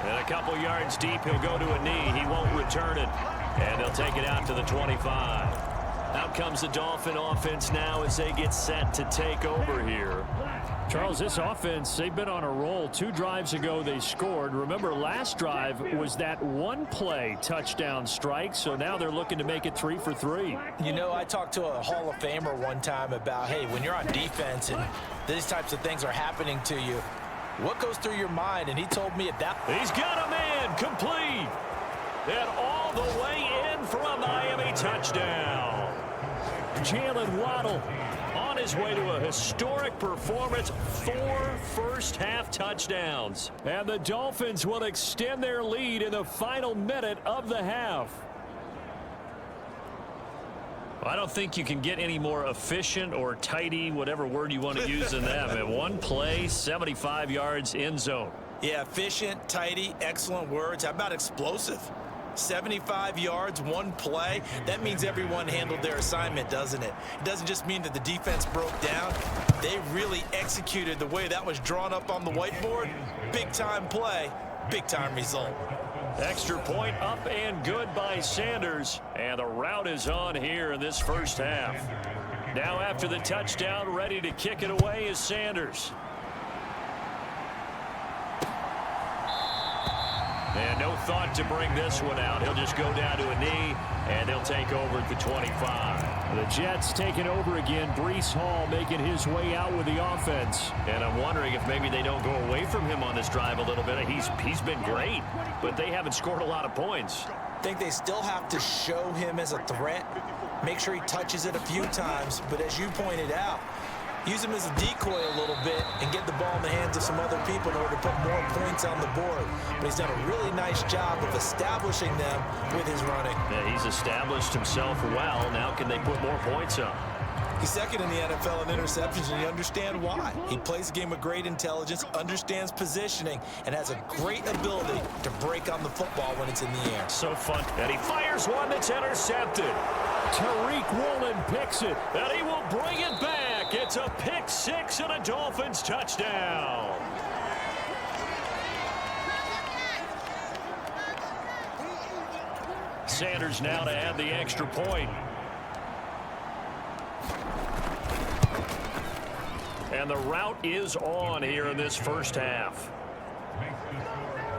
And a couple yards deep, he'll go to a knee. He won't return it. And they'll take it out to the 25. Out comes the Dolphin offense now as they get set to take over here. Charles, this offense, they've been on a roll. 2 drives ago they scored. Remember, last drive was that 1-play touchdown strike, so now they're looking to make it 3 for 3. You know, I talked to a Hall of Famer one time about, hey, when you're on defense and these types of things are happening to you, what goes through your mind? And he told me at that. He's got a man complete. And all the way in for a Miami touchdown. Jalen Waddle on his way to a historic performance. 4 first-half touchdowns. And the Dolphins will extend their lead in the final minute of the half. I don't think you can get any more efficient or tidy, whatever word you want to use in that. Man, 1 play, 75 yards, end zone. Yeah, efficient, tidy, excellent words. How about explosive? 75 yards, 1 play. That means everyone handled their assignment, doesn't it? It doesn't just mean that the defense broke down. They really executed the way that was drawn up on the whiteboard. Big-time play, big-time result. Extra point up and good by Sanders. And the route is on here in this first half. Now after the touchdown, ready to kick it away is Sanders. And no thought to bring this one out. He'll just go down to a knee, and they'll take over at the 25. The Jets taking over again. Breece Hall making his way out with the offense. And I'm wondering if maybe they don't go away from him on this drive a little bit. He's been great, but they haven't scored a lot of points. I think they still have to show him as a threat. Make sure he touches it a few times. But as you pointed out, use him as a decoy a little bit and get the ball in the hands of some other people in order to put more points on the board. But he's done a really nice job of establishing them with his running. Yeah, he's established himself well. Now can they put more points up? He's second in the NFL in interceptions, and you understand why. He plays the game with great intelligence, understands positioning, and has a great ability to break on the football when it's in the air. So fun. And he fires one that's intercepted. Tariq Woolen picks it. And he will bring it back. It's a pick six and a Dolphins touchdown. Sanders now to add the extra point. And the route is on here in this first half.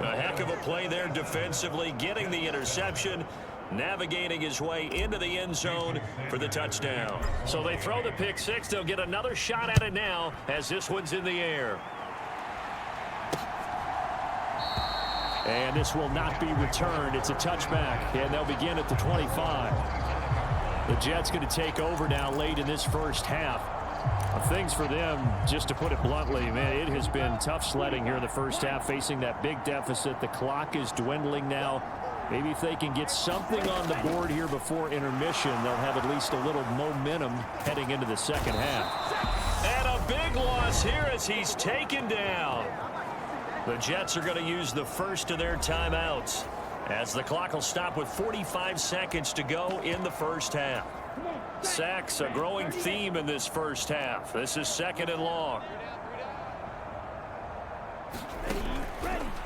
A heck of a play there defensively, getting the interception, navigating his way into the end zone for the touchdown. So they throw the pick six. They'll get another shot at it now as this one's in the air. And this will not be returned. It's a touchback, and they'll begin at the 25. The Jets going to take over now late in this first half. Things for them, just to put it bluntly, man, it has been tough sledding here in the first half, facing that big deficit. The clock is dwindling now. Maybe if they can get something on the board here before intermission, they'll have at least a little momentum heading into the second half. And a big loss here as he's taken down. The Jets are going to use the first of their timeouts as the clock will stop with 45 seconds to go in the first half. Sacks, a growing theme in this first half. This is second and long.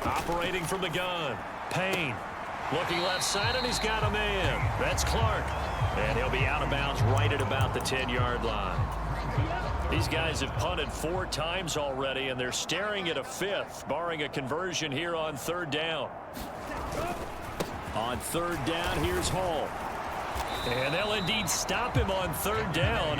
Operating from the gun. Payne looking left side, and he's got a man. That's Clark. And he'll be out of bounds right at about the 10-yard line. These guys have punted 4 times already, and they're staring at a fifth, barring a conversion here on third down. On third down, here's Hall. And they'll indeed stop him on third down.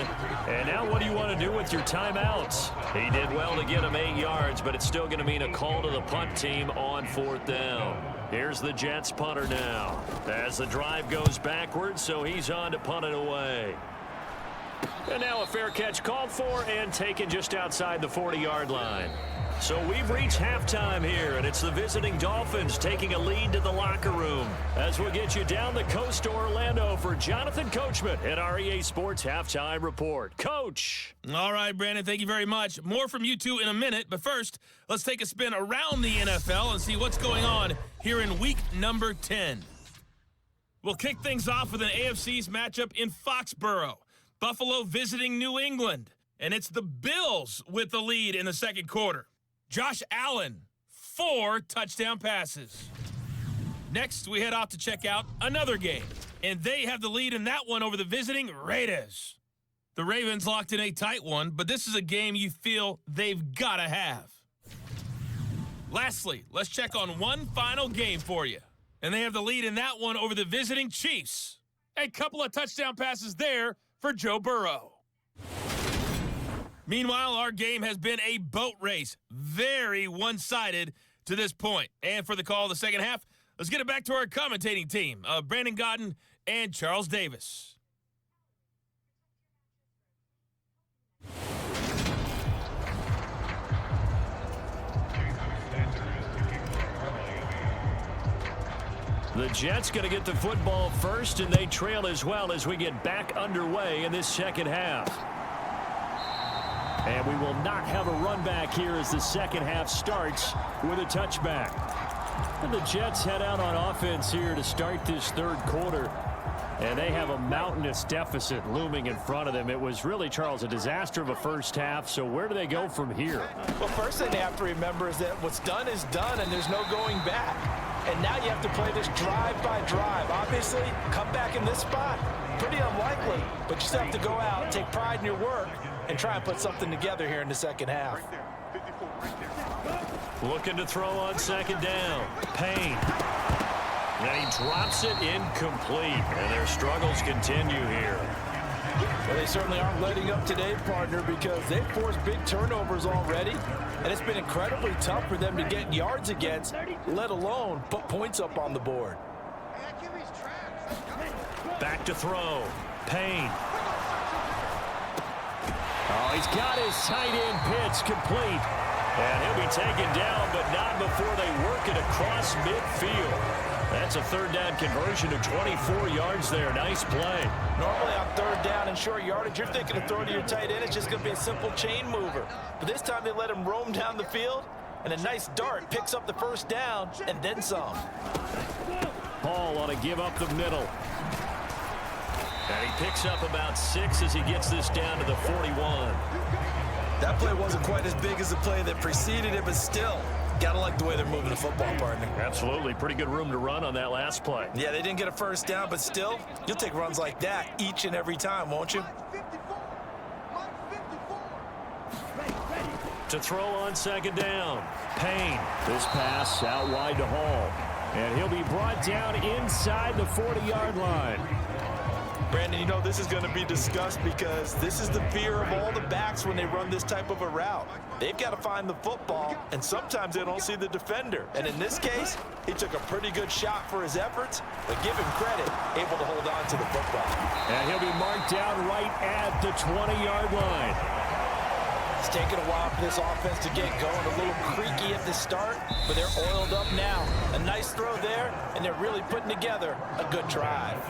And now what do you want to do with your timeouts? He did well to get him 8 yards, but it's still going to mean a call to the punt team on fourth down. Here's the Jets punter now as the drive goes backwards, so he's on to punt it away. And now a fair catch called for and taken just outside the 40-yard line. So we've reached halftime here, and it's the visiting Dolphins taking a lead to the locker room. As we'll get you down the coast to Orlando for Jonathan Coachman at our EA Sports Halftime Report. Coach. All right, Brandon, thank you very much. More from you two in a minute, but first, let's take a spin around the NFL and see what's going on here in week number 10. We'll kick things off with an AFC's matchup in Foxborough. Buffalo visiting New England, and it's the Bills with the lead in the second quarter. Josh Allen, 4 touchdown passes. Next, we head off to check out another game, and they have the lead in that one over the visiting Raiders. The Ravens locked in a tight one, but this is a game you feel they've got to have. Lastly, let's check on one final game for you, and they have the lead in that one over the visiting Chiefs. A couple of touchdown passes there for Joe Burrow. Meanwhile, our game has been a boat race. Very one-sided to this point. And for the call of the second half, let's get it back to our commentating team of Brandon Godden and Charles Davis. The Jets going to get the football first, and they trail as well as we get back underway in this second half. And we will not have a run back here as the second half starts with a touchback. And the Jets head out on offense here to start this third quarter. And they have a mountainous deficit looming in front of them. It was really, Charles, a disaster of a first half. So where do they go from here? Well, first thing they have to remember is that what's done is done, and there's no going back. And now you have to play this drive by drive. Obviously, come back in this spot, pretty unlikely. But you still have to go out, take pride in your work, and try and put something together here in the second half. Looking to throw on second down. Payne. And he drops it incomplete. And their struggles continue here. Well, they certainly aren't letting up today, partner, because they've forced big turnovers already, and it's been incredibly tough for them to get yards against, let alone put points up on the board. Back to throw. Payne. Oh, he's got his tight end pitch complete. And he'll be taken down, but not before they work it across midfield. That's a third down conversion of 24 yards there. Nice play. Normally on third down and short yardage, you're thinking of throwing to your tight end. It's just going to be a simple chain mover. But this time they let him roam down the field, and a nice dart picks up the first down and then some. Hall on a give up the middle. And he picks up about 6 as he gets this down to the 41. That play wasn't quite as big as the play that preceded it, but still, gotta like the way they're moving the football, partner. Absolutely. Pretty good room to run on that last play. Yeah, they didn't get a first down, but still, you'll take runs like that each and every time, won't you? To throw on second down. Payne. This pass out wide to Hall. And he'll be brought down inside the 40-yard line. Brandon, you know this is going to be discussed because this is the fear of all the backs when they run this type of a route. They've got to find the football, and sometimes they don't see the defender. And in this case, he took a pretty good shot for his efforts, but give him credit, able to hold on to the football. And he'll be marked down right at the 20-yard line. It's taken a while for this offense to get going, a little creaky at the start, but they're oiled up now. A nice throw there, and they're really putting together a good drive.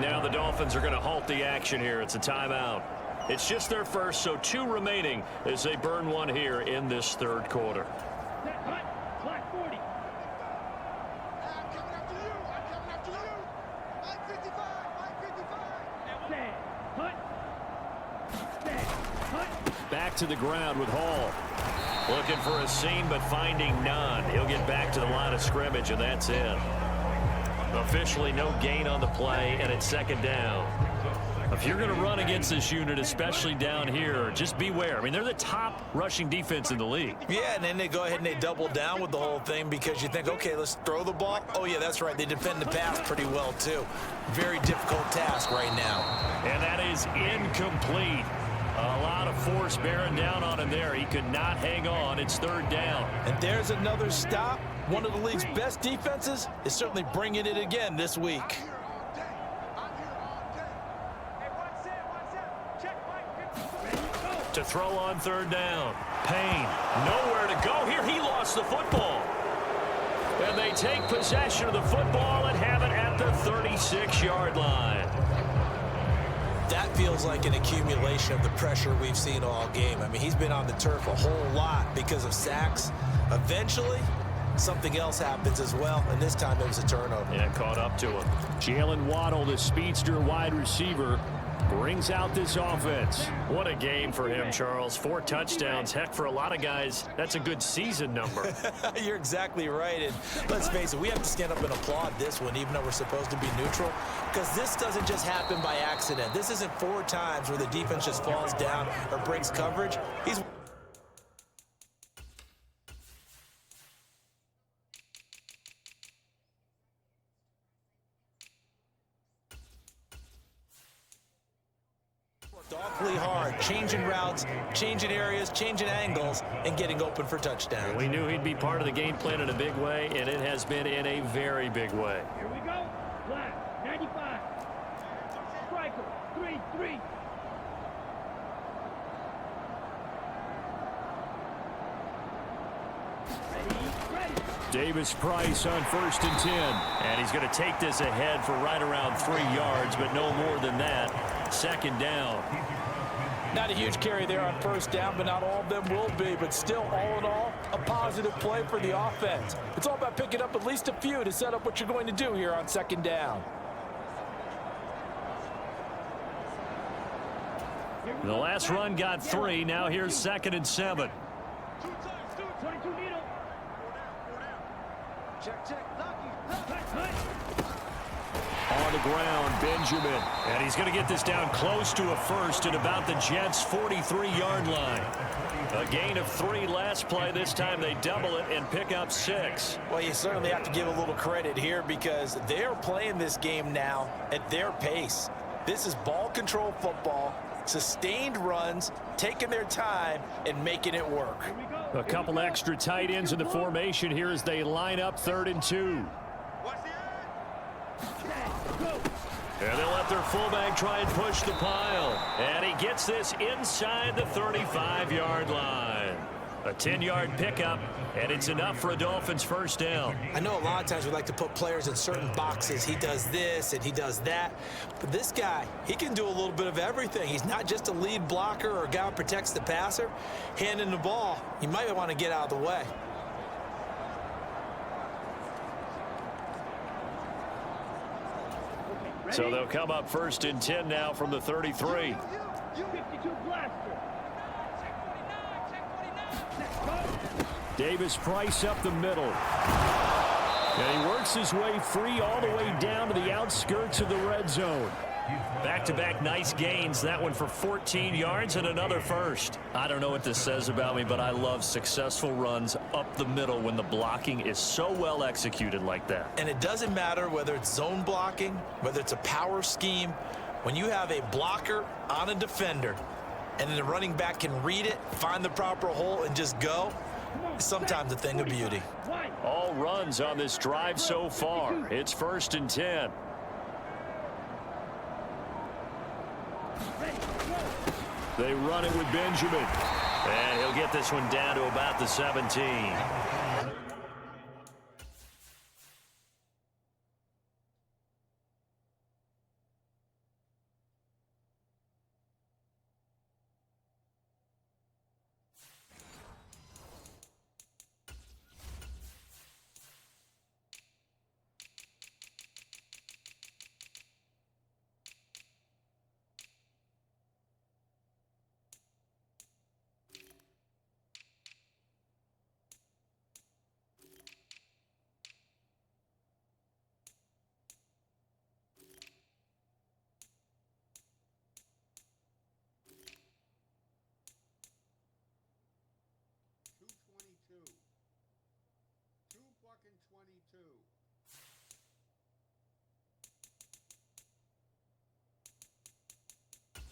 Now the Dolphins are going to halt the action here. It's a timeout. It's just their first, so 2 remaining as they burn one here in this third quarter. Clock 40. I'm coming after you. Line 55. Line 55. Stand. Hut. Back to the ground with Hall. Looking for a seam, but finding none. He'll get back to the line of scrimmage, and that's it. Officially no gain on the play, and it's second down. If you're going to run against this unit, especially down here, just beware. I mean, they're the top rushing defense in the league. Yeah, and then they go ahead and they double down with the whole thing because you think, okay, let's throw the ball. Oh, yeah, that's right. They defend the pass pretty well, too. Very difficult task right now. And that is incomplete. A lot of force bearing down on him there. He could not hang on. It's third down. And there's another stop. One of the league's best defenses is certainly bringing it again this week. To throw on third down. Payne, nowhere to go here. He lost the football. And they take possession of the football and have it at the 36-yard line. That feels like an accumulation of the pressure we've seen all game. I mean, he's been on the turf a whole lot because of sacks. Eventually, something else happens as well, and this time it was a turnover. Yeah, caught up to him. Jalen Waddle, the speedster wide receiver, brings out this offense. What a game for him, Charles. 4 touchdowns. Heck, for a lot of guys, that's a good season number. You're exactly right. And let's face it, we have to stand up and applaud this one, even though we're supposed to be neutral, because this doesn't just happen by accident. This isn't 4 times where the defense just falls down or breaks coverage. He's awfully hard, changing routes, changing areas, changing angles, and getting open for touchdowns. We knew he'd be part of the game plan in a big way, and it has been in a very big way. Here we go. Flat. 95. Striker. 3-3. Ready. Davis Price on 1st and 10. And he's going to take this ahead for right around 3 yards, but no more than that. Second down. Not a huge carry there on first down, but not all of them will be. But still, all in all, a positive play for the offense. It's all about picking up at least a few to set up what you're going to do here on second down. The last run got 3. Now here's 2nd and 7. 22 needle. Check. On the ground, Benjamin. And he's going to get this down close to a first at about the Jets' 43-yard line. A gain of 3 last play. This time they double it and pick up 6. Well, you certainly have to give a little credit here because they're playing this game now at their pace. This is ball control football, sustained runs, taking their time, and making it work. A couple extra tight ends in the formation here as they line up 3rd and 2. And they'll let their fullback try and push the pile. And he gets this inside the 35-yard line. A 10-yard pickup, and it's enough for a Dolphins first down. I know a lot of times we like to put players in certain boxes. He does this and he does that. But this guy, he can do a little bit of everything. He's not just a lead blocker or a guy who protects the passer. Handing the ball, you might want to get out of the way. So they'll come up 1st and 10 now from the 33. 52 blaster. Davis Price up the middle. And he works his way free all the way down to the outskirts of the red zone. Back-to-back nice gains. That one for 14 yards and another first. I don't know what this says about me, but I love successful runs up the middle when the blocking is so well executed like that. And it doesn't matter whether it's zone blocking, whether it's a power scheme. When you have a blocker on a defender and then the running back can read it, find the proper hole, and just go, it's sometimes a thing of beauty. All runs on this drive so far. It's 1st and 10. They run it with Benjamin. And he'll get this one down to about the 17.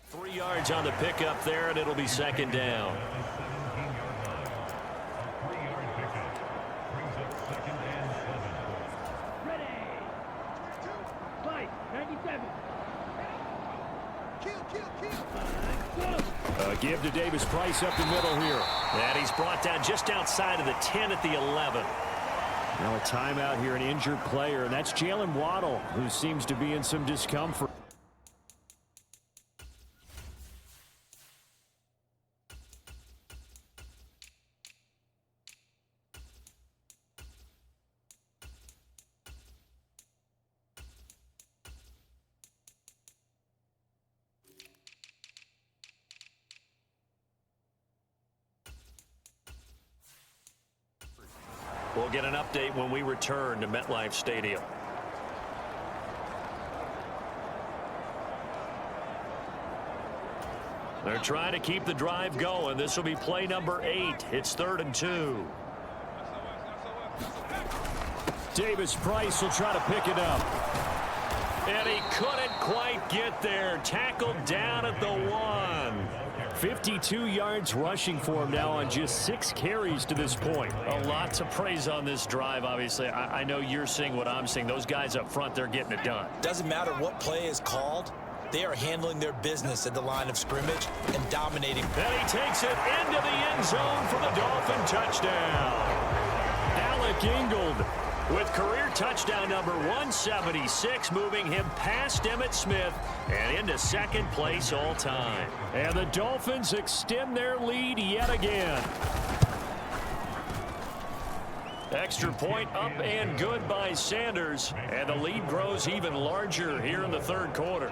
Three yards on the pickup there, and it'll be 2nd down. Ready. Fight. 97. Give to Davis Price up the middle here. And he's brought down just outside of the 10 at the 11. Now a timeout here, an injured player, and that's Jalen Waddle, who seems to be in some discomfort. We'll get an update when we return to MetLife Stadium. They're trying to keep the drive going. This will be play number 8. It's 3rd and 2. Davis Price will try to pick it up. And he couldn't quite get there. Tackled down at the 1. 52 yards rushing for him now on just 6 carries to this point. A lot to praise on this drive, obviously. I know you're seeing what I'm seeing. Those guys up front, they're getting it done. Doesn't matter what play is called. They are handling their business at the line of scrimmage and dominating. And he takes it into the end zone for the Dolphin touchdown. Alec Ingold with career touchdown number 176, moving him past Emmitt Smith and into 2nd place all time. And the Dolphins extend their lead yet again. Extra point up and good by Sanders, and the lead grows even larger here in the 3rd quarter.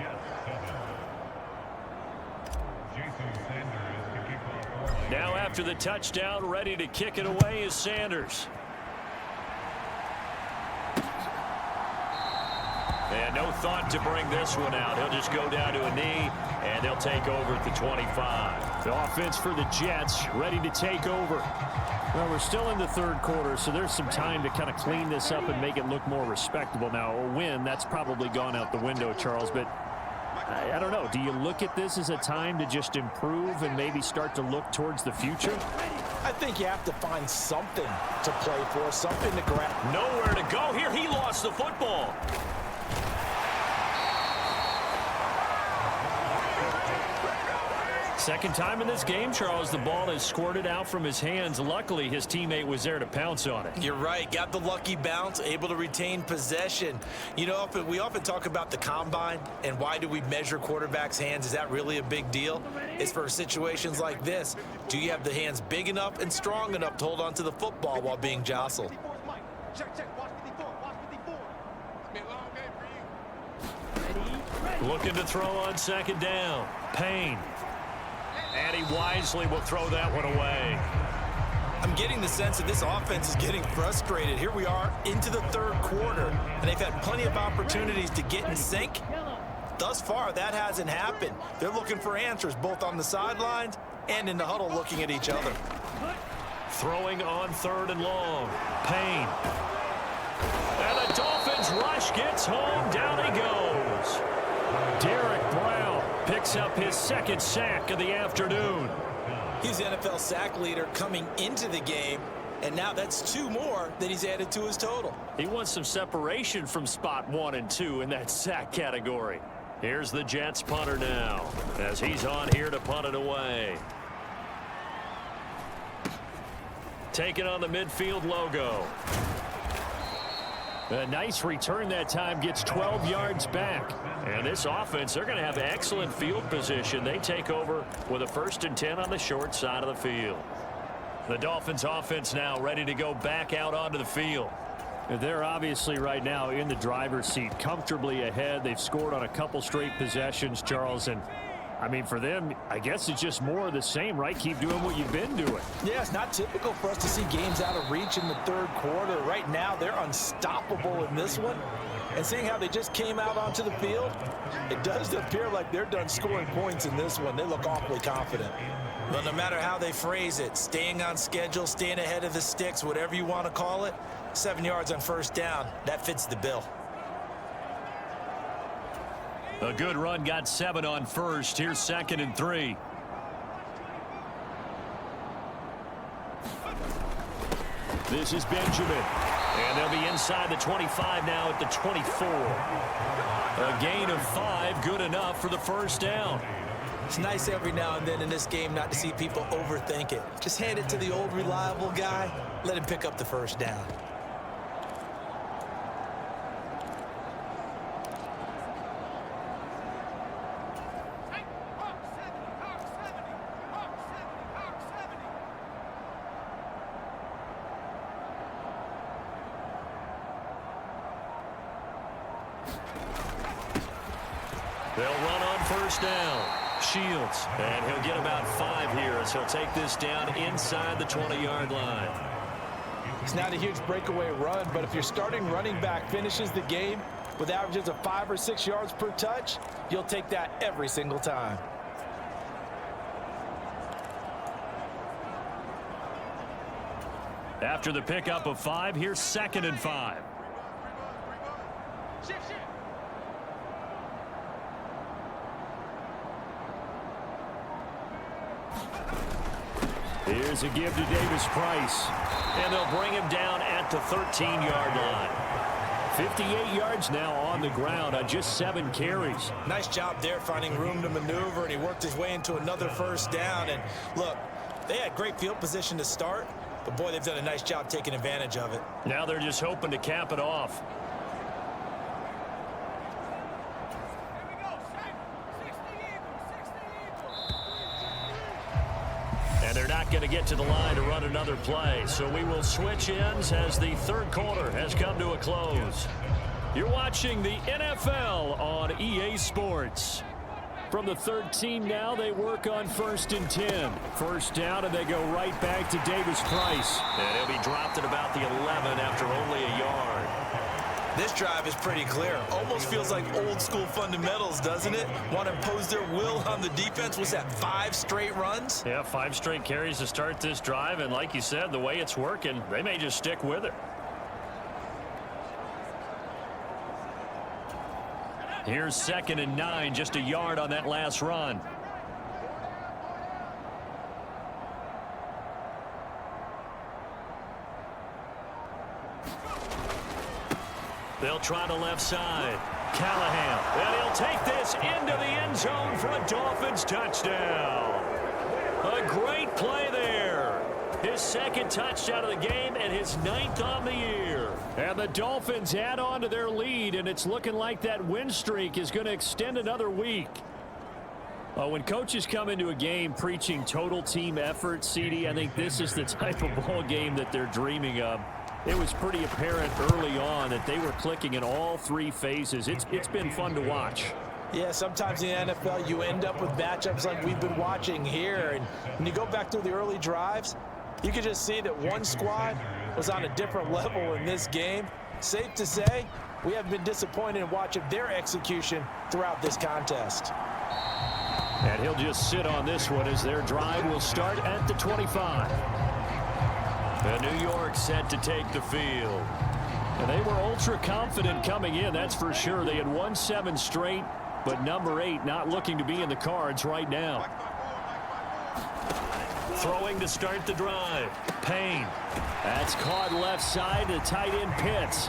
Now after the touchdown, ready to kick it away is Sanders. And no thought to bring this one out. He'll just go down to a knee, and they'll take over at the 25. The offense for the Jets ready to take over. Well, we're still in the 3rd quarter, so there's some time to kind of clean this up and make it look more respectable. Now, a win, that's probably gone out the window, Charles, but I don't know. Do you look at this as a time to just improve and maybe start to look towards the future? I think you have to find something to play for, something to grab. Nowhere to go here. He lost the football. Second time in this game, Charles, the ball has squirted out from his hands. Luckily, his teammate was there to pounce on it. You're right. Got the lucky bounce, able to retain possession. You know, we often talk about the combine and why do we measure quarterbacks' hands. Is that really a big deal? It's for situations like this. Do you have the hands big enough and strong enough to hold on to the football while being jostled? Looking to throw on second down. Payne. And he wisely will throw that one away. I'm getting the sense that this offense is getting frustrated. Here we are into the third quarter, and they've had plenty of opportunities to get in sync. Thus far, that hasn't happened. They're looking for answers both on the sidelines and in the huddle looking at each other. Throwing on third and long. Payne. And the Dolphins rush gets home. Down he goes. Derek Brown picks up his second sack of the afternoon. He's the NFL sack leader coming into the game, and now that's 2 more that he's added to his total. He wants some separation from spot 1 and 2 in that sack category. Here's the Jets punter now, as he's on here to punt it away. Taking on the midfield logo. A nice return that time, gets 12 yards back. And this offense, they're going to have excellent field position. They take over with a 1st and 10 on the short side of the field. The Dolphins offense now ready to go back out onto the field. They're obviously right now in the driver's seat, comfortably ahead. They've scored on a couple straight possessions, Charles, and I mean, for them, I guess it's just more of the same, right? Keep doing what you've been doing. Yeah, it's not typical for us to see games out of reach in the third quarter. Right now, they're unstoppable in this one. And seeing how they just came out onto the field, it does appear like they're done scoring points in this one. They look awfully confident. But no matter how they phrase it, staying on schedule, staying ahead of the sticks, whatever you want to call it, 7 yards on first down, that fits the bill. A good run, got 7 on first. Here's 2nd and 3. This is Benjamin. And they'll be inside the 25 now at the 24. A gain of 5, good enough for the first down. It's nice every now and then in this game not to see people overthink it. Just hand it to the old reliable guy. Let him pick up the first down. They'll run on first down. Shields, and he'll get about 5 here as he'll take this down inside the 20-yard line. It's not a huge breakaway run, but if your starting running back finishes the game with averages of 5 or 6 yards per touch, you'll take that every single time. After the pickup of 5, here's 2nd and 5. Here's a give to Davis Price. And they'll bring him down at the 13-yard line. 58 yards now on the ground on just 7 carries. Nice job there finding room to maneuver, and he worked his way into another first down. And look, they had great field position to start, but boy, they've done a nice job taking advantage of it. Now they're just hoping to cap it off. And they're not going to get to the line to run another play. So we will switch ends as the third quarter has come to a close. You're watching the NFL on EA Sports. From the 13 now, they work on 1st and 10. First down, and they go right back to Davis Price. And he'll be dropped at about the 11 after only a yard. This drive is pretty clear. Almost feels like old school fundamentals, doesn't it? Want to impose their will on the defense. Was that 5 straight runs? Yeah, 5 straight carries to start this drive. And like you said, the way it's working, they may just stick with it. Here's 2nd and 9, just a yard on that last run. They'll try the left side. Callahan, and he'll take this into the end zone for a Dolphins touchdown. A great play there. His 2nd touchdown of the game and his 9th on the year. And the Dolphins add on to their lead, and it's looking like that win streak is going to extend another week. When coaches come into a game preaching total team effort, CD, I think this is the type of ball game that they're dreaming of. It was pretty apparent early on that they were clicking in all 3 phases. It's been fun to watch. Yeah, sometimes in the NFL you end up with matchups like we've been watching here. And when you go back through the early drives, you can just see that one squad was on a different level in this game. Safe to say, we haven't been disappointed in watching their execution throughout this contest. And he'll just sit on this one as their drive will start at the 25. And New York set to take the field. And they were ultra confident coming in, that's for sure. They had won 7 straight, but number 8 not looking to be in the cards right now. Throwing to start the drive. Payne. That's caught left side to tight end Pitts.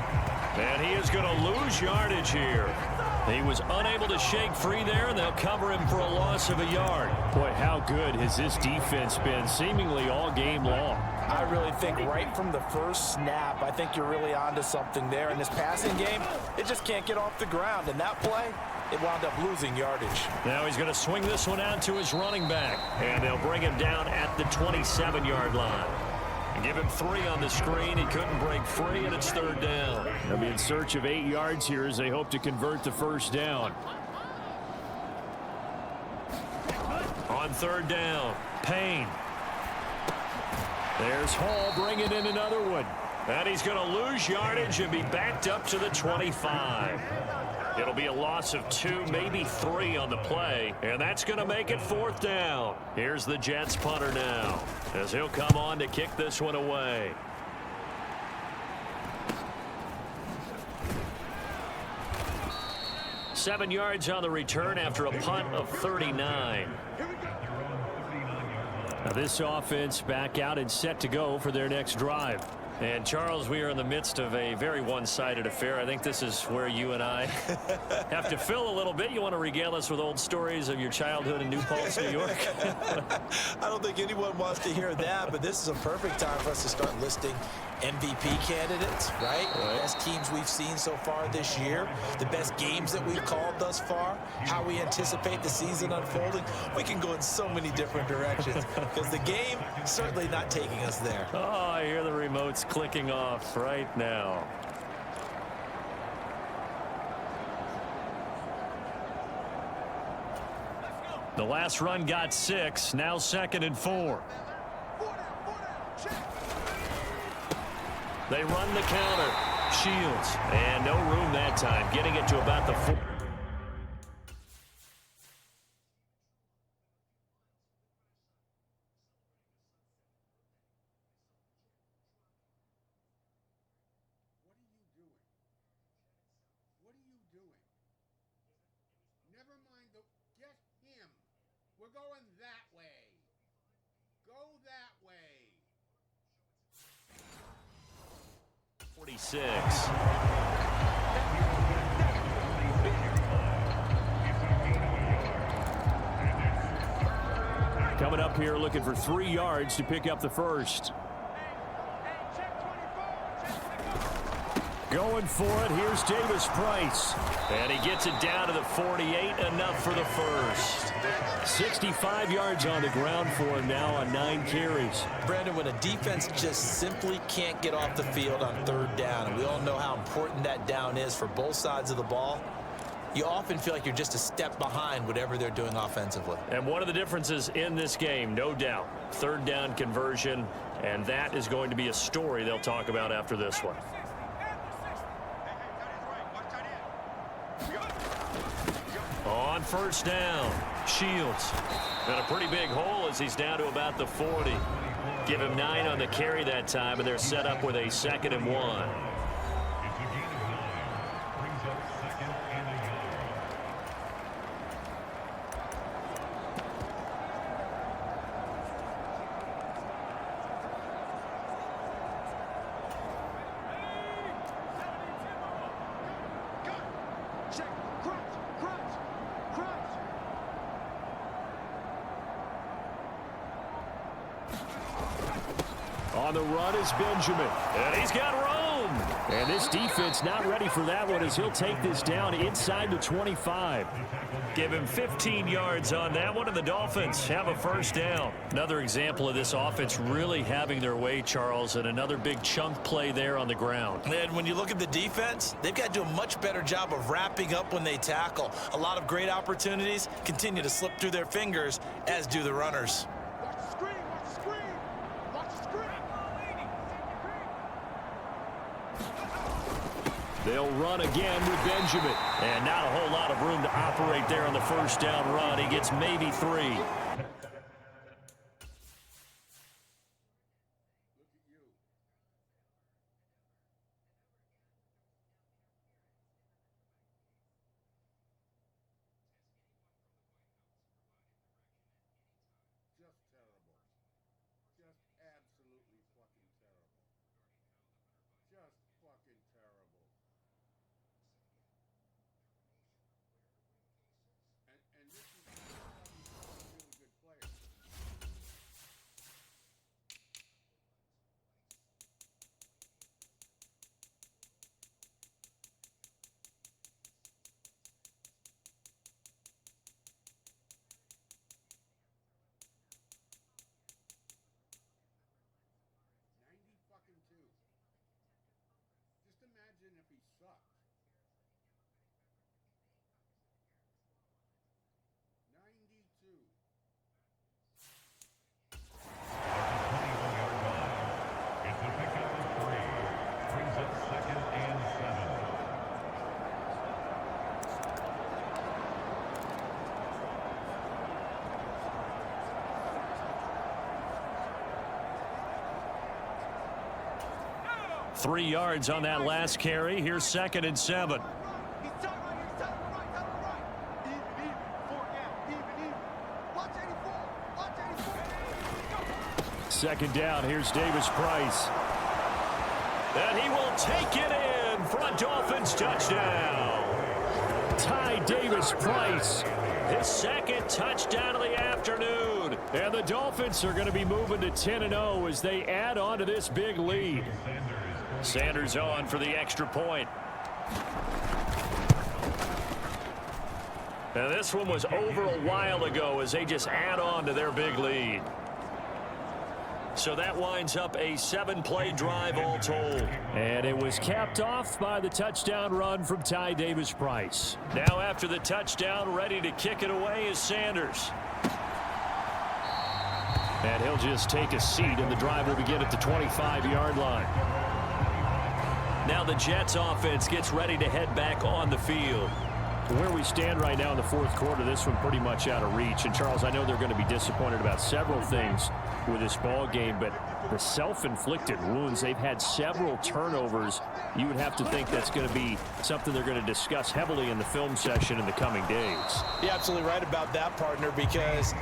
And he is going to lose yardage here. He was unable to shake free there, and they'll cover him for a loss of a yard. Boy, how good has this defense been seemingly all game long? I really think right from the first snap, I think you're really onto something there. In this passing game, it just can't get off the ground. And that play, it wound up losing yardage. Now he's going to swing this one out to his running back. And they'll bring him down at the 27-yard line. And give him 3 on the screen. He couldn't break free, and it's 3rd down. They'll be in search of 8 yards here as they hope to convert the first down. On 3rd down, Payne. There's Hall bringing in another one. And he's going to lose yardage and be backed up to the 25. It'll be a loss of 2, maybe 3 on the play, and that's going to make it 4th down. Here's the Jets punter now, as he'll come on to kick this one away. Seven yards on the return after a punt of 39. Now this offense back out and set to go for their next drive. And, Charles, we are in the midst of a very one-sided affair. I think this is where you and I have to fill a little bit. You want to regale us with old stories of your childhood in New Paltz, New York? I don't think anyone wants to hear that, but this is a perfect time for us to start listing MVP candidates, right? The best teams we've seen so far this year, the best games that we've called thus far, how we anticipate the season unfolding. We can go in so many different directions because the game certainly not taking us there. Oh, I hear the remotes clicking off right now. The last run got 6, now 2nd and 4. They run the counter. Shields. And no room that time. Getting it to about the 4. Never mind the... Get him. We're going that way. Go that way. 46. Coming up here looking for 3 yards to pick up the first. Going for it. Here's Davis Price. And he gets it down to the 48. Enough for the first. 65 yards on the ground for him now on 9 carries. Brandon, when a defense just simply can't get off the field on 3rd down, and we all know how important that down is for both sides of the ball, you often feel like you're just a step behind whatever they're doing offensively. And one of the differences in this game, no doubt, 3rd down conversion, and that is going to be a story they'll talk about after this one. On 1st down, Shields. Got a pretty big hole as he's down to about the 40. Give him 9 on the carry that time, and they're set up with a 2nd and 1. On the run is Benjamin. And he's got room. And this defense not ready for that one as he'll take this down inside the 25. Give him 15 yards on that one, and the Dolphins have a first down. Another example of this offense really having their way, Charles, and another big chunk play there on the ground. And when you look at the defense, they've got to do a much better job of wrapping up when they tackle. A lot of great opportunities continue to slip through their fingers, as do the runners. Watch the screen, watch the screen, watch the screen. They'll run again with Benjamin. And not a whole lot of room to operate there on the first down run. He gets maybe 3. Just terrible. Just absolutely fucking terrible. Just fucking terrible. And this is a really good player. Just imagine if he sucked. 92. It's a pickup of 3. Brings it 2nd and 7. Three yards on that last carry. Here's 2nd and 7. He's tight right here. He's tight on the right, tight on the right. Even. 4 down. Even. Watch 84. Watch 84. Second down. Here's Davis Price. And he will take it in for a Dolphins touchdown. Ty Davis Price. His 2nd touchdown of the afternoon. And the Dolphins are going to be moving to 10-0 as they add on to this big lead. Sanders on for the extra point. Now this one was over a while ago as they just add on to their big lead. So that winds up a 7-play drive all told. And it was capped off by the touchdown run from Ty Davis Price. Now after the touchdown, ready to kick it away is Sanders. And he'll just take a seat, and the drive will begin at the 25-yard line. Now the Jets offense gets ready to head back on the field. Where we stand right now in the fourth quarter, this one pretty much out of reach. And, Charles, I know they're going to be disappointed about several things with this ball game, but the self-inflicted wounds, they've had several turnovers. You would have to think that's going to be something they're going to discuss heavily in the film session in the coming days. You're absolutely right about that, partner, because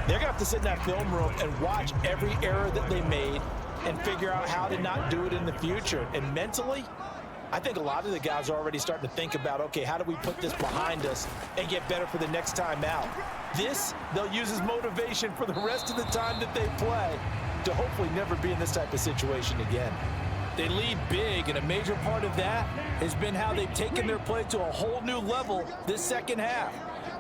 they're going to have to sit in that film room and watch every error that they made and figure out how to not do it in the future. And mentally, I think a lot of the guys are already starting to think about, okay, how do we put this behind us and get better for the next time out? This, they'll use as motivation for the rest of the time that they play to hopefully never be in this type of situation again. They lead big, and a major part of that has been how they've taken their play to a whole new level this second half.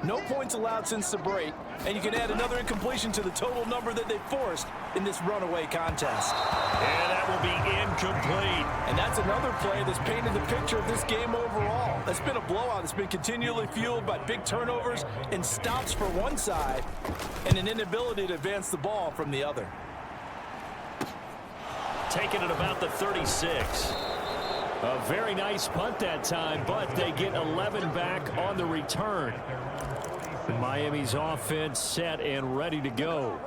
No points allowed since the break, and you can add another incompletion to the total number that they forced in this runaway contest. And that will be incomplete. And that's another play that's painted the picture of this game overall. It's been a blowout. It's been continually fueled by big turnovers and stops for one side and an inability to advance the ball from the other. Taken at about the 36. A very nice punt that time, but they get 11 back on the return. Miami's offense set and ready to go.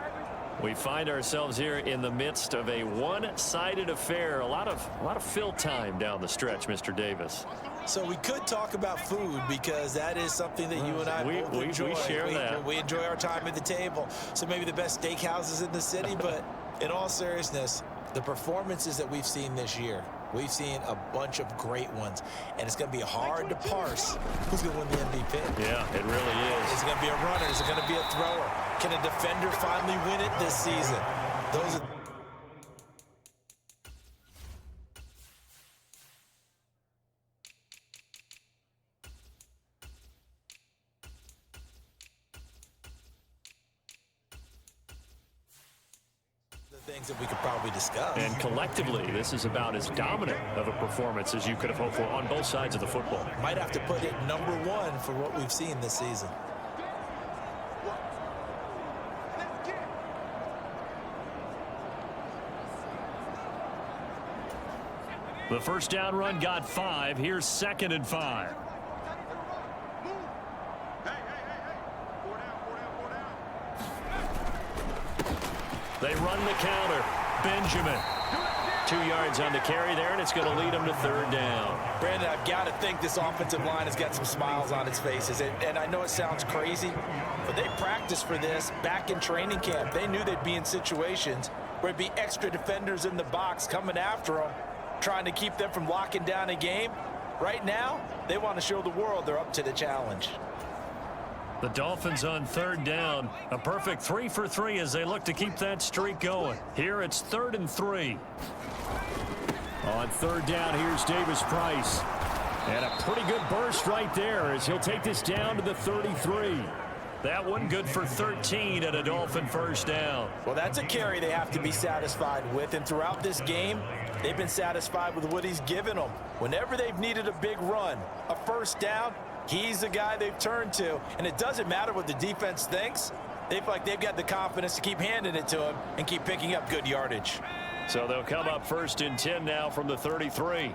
We find ourselves here in the midst of a one-sided affair. A lot of fill time down the stretch, Mr. Davis. So we could talk about food because that is something that you and I both enjoy. We share that. We enjoy our time at the table. So maybe the best steakhouses in the city, but in all seriousness, the performances that we've seen this year, we've seen a bunch of great ones, and it's going to be hard to parse who's going to win the MVP. Yeah, it really is. Is it going to be a runner? Is it going to be a thrower? Can a defender finally win it this season? Those are things that we could probably discuss. And collectively, this is about as dominant of a performance as you could have hoped for on both sides of the football. Might have to put it number one for what we've seen this season. The first down run got 5. Here's 2nd and 5. They run the counter. Benjamin. 2 yards on the carry there, and it's going to lead them to 3rd down. Brandon, I've got to think this offensive line has got some smiles on its faces. And I know it sounds crazy, but they practiced for this back in training camp. They knew they'd be in situations where it'd be extra defenders in the box coming after them, trying to keep them from locking down a game. Right now, they want to show the world they're up to the challenge. The Dolphins on 3rd down. A perfect 3 for 3 as they look to keep that streak going. Here it's 3rd and 3. On 3rd down, here's Davis Price. And a pretty good burst right there as he'll take this down to the 33. That one good for 13 at a Dolphin first down. Well, that's a carry they have to be satisfied with. And throughout this game, they've been satisfied with what he's given them. Whenever they've needed a big run, a first down, he's the guy they've turned to. And it doesn't matter what the defense thinks. They feel like they've got the confidence to keep handing it to him and keep picking up good yardage. So they'll come up 1st and 10 now from the 33.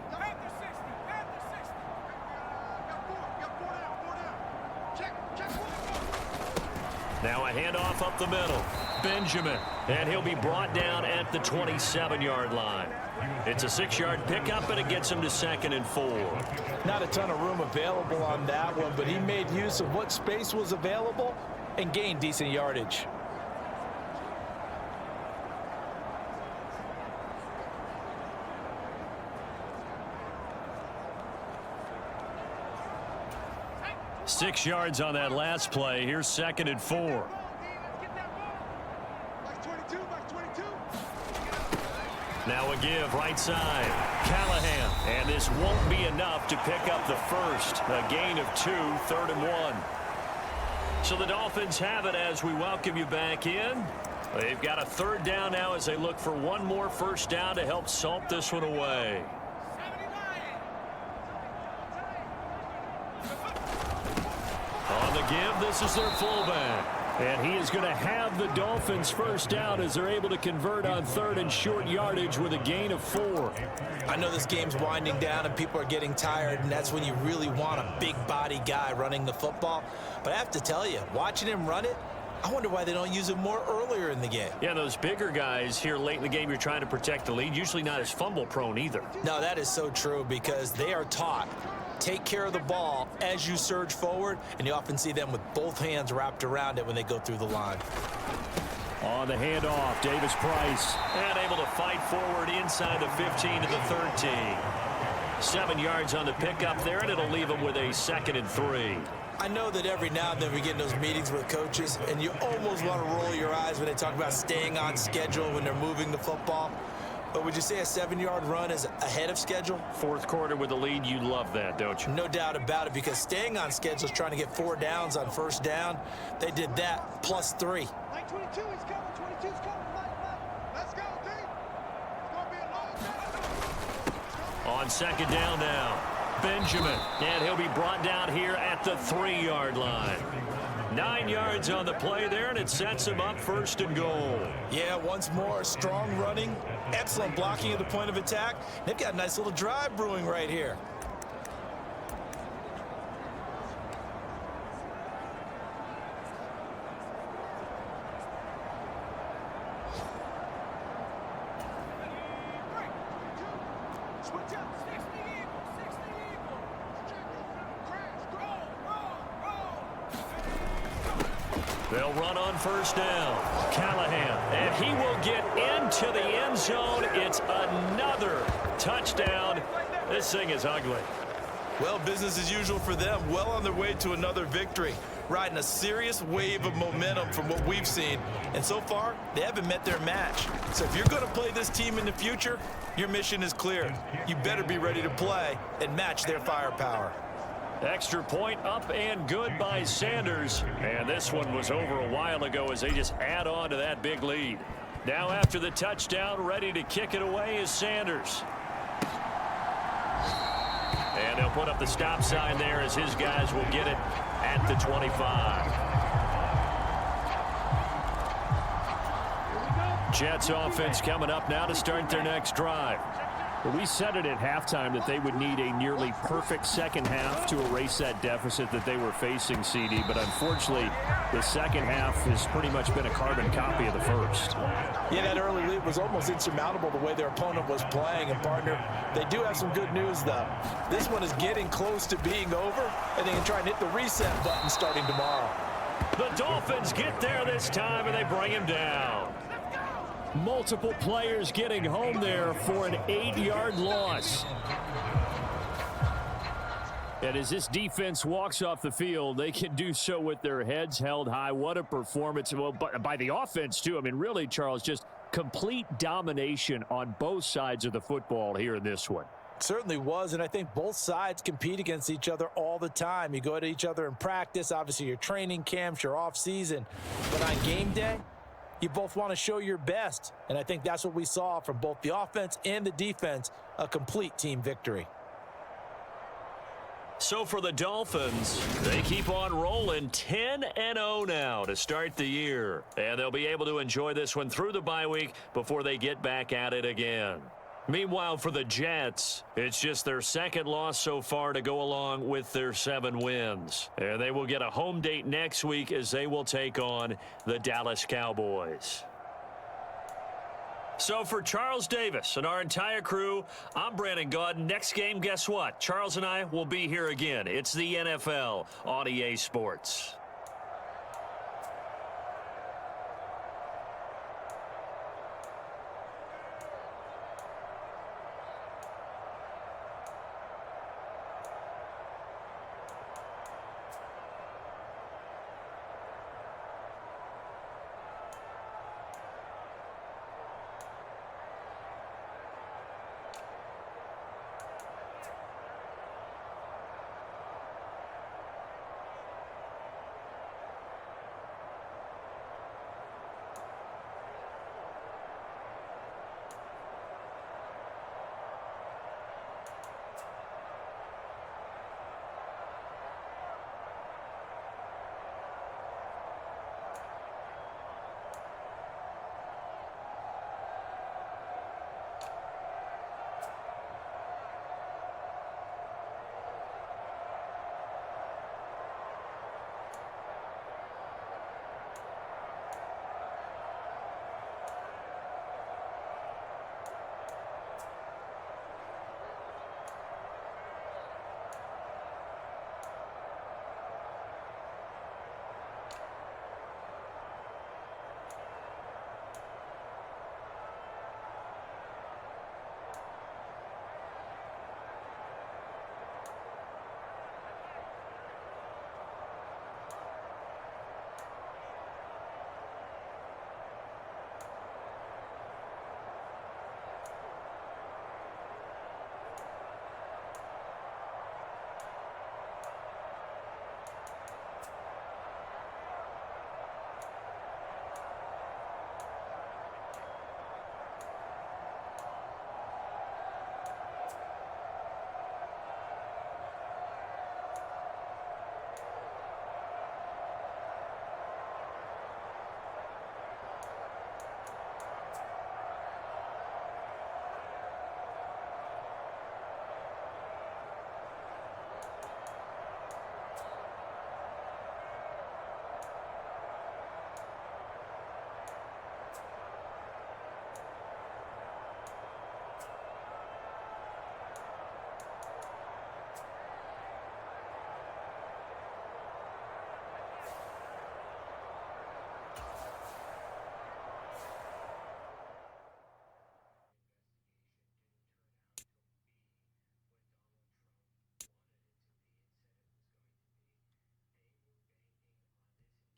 Now a handoff up the middle. Benjamin. And he'll be brought down at the 27-yard line. It's a 6-yard pickup, and it gets him to 2nd and 4. Not a ton of room available on that one, but he made use of what space was available and gained decent yardage. Six yards on that last play. Here's 2nd and 4. Now a give right side. Callahan. And this won't be enough to pick up the first. A gain of 2, 3rd and 1. So the Dolphins have it as we welcome you back in. They've got a 3rd down now as they look for one more first down to help salt this one away. On the give, this is their fullback. And he is going to have the Dolphins first down as they're able to convert on 3rd and short yardage with a gain of 4. I know this game's winding down and people are getting tired, and that's when you really want a big body guy running the football. But I have to tell you, watching him run it, I wonder why they don't use him more earlier in the game. Yeah, those bigger guys here late in the game, you're trying to protect the lead, usually not as fumble prone either. No, that is so true because they are taught take care of the ball as you surge forward, and you often see them with both hands wrapped around it when they go through the line. On the handoff, Davis Price. And able to fight forward inside the 15 to the 13. 7 yards on the pickup there, and it'll leave them with a 2nd and 3. I know that every now and then we get in those meetings with coaches, and you almost want to roll your eyes when they talk about staying on schedule when they're moving the football. But would you say a 7-yard run is ahead of schedule? 4th quarter with the lead, you love that, don't you? No doubt about it, because staying on schedule is trying to get 4 downs on first down. They did that plus 3. Like 22, he's coming. 22's coming. Let's go, D. It's going to be a long On 2nd down now, Benjamin. And he'll be brought down here at the 3-yard line. 9 yards on the play there, and it sets him up 1st and goal. Yeah, once more, strong running, excellent blocking at the point of attack. They've got a nice little drive brewing right here. They'll run on first down. Callahan, and he will get into the end zone. It's another touchdown. This thing is ugly. Well, business as usual for them. Well on their way to another victory. Riding a serious wave of momentum from what we've seen. And so far, they haven't met their match. So if you're going to play this team in the future, your mission is clear. You better be ready to play and match their firepower. Extra point up and good by Sanders. And this one was over a while ago as they just add on to that big lead. Now after the touchdown, ready to kick it away is Sanders. And he'll put up the stop sign there as his guys will get it at the 25. Jets offense coming up now to start their next drive. We said it at halftime that they would need a nearly perfect second half to erase that deficit that they were facing, CD. But unfortunately, the second half has pretty much been a carbon copy of the first. Yeah, that early lead was almost insurmountable the way their opponent was playing. And, partner, they do have some good news, though. This one is getting close to being over, and they can try and hit the reset button starting tomorrow. The Dolphins get there this time, and they bring him down. Multiple players getting home there for an 8-yard loss. And as this defense walks off the field, they can do so with their heads held high. What a performance by the offense, too. I mean, really, Charles, just complete domination on both sides of the football here in this one. Certainly was, and I think both sides compete against each other all the time. You go to each other in practice, obviously your training camps, your off-season. But on game day, you both want to show your best, and I think that's what we saw from both the offense and the defense, a complete team victory. So for the Dolphins, they keep on rolling 10-0 now to start the year. And they'll be able to enjoy this one through the bye week before they get back at it again. Meanwhile, for the Jets, it's just their second loss so far to go along with their 7 wins. And they will get a home date next week as they will take on the Dallas Cowboys. So for Charles Davis and our entire crew, I'm Brandon Gaudin. Next game, guess what? Charles and I will be here again. It's the NFL on EA Sports.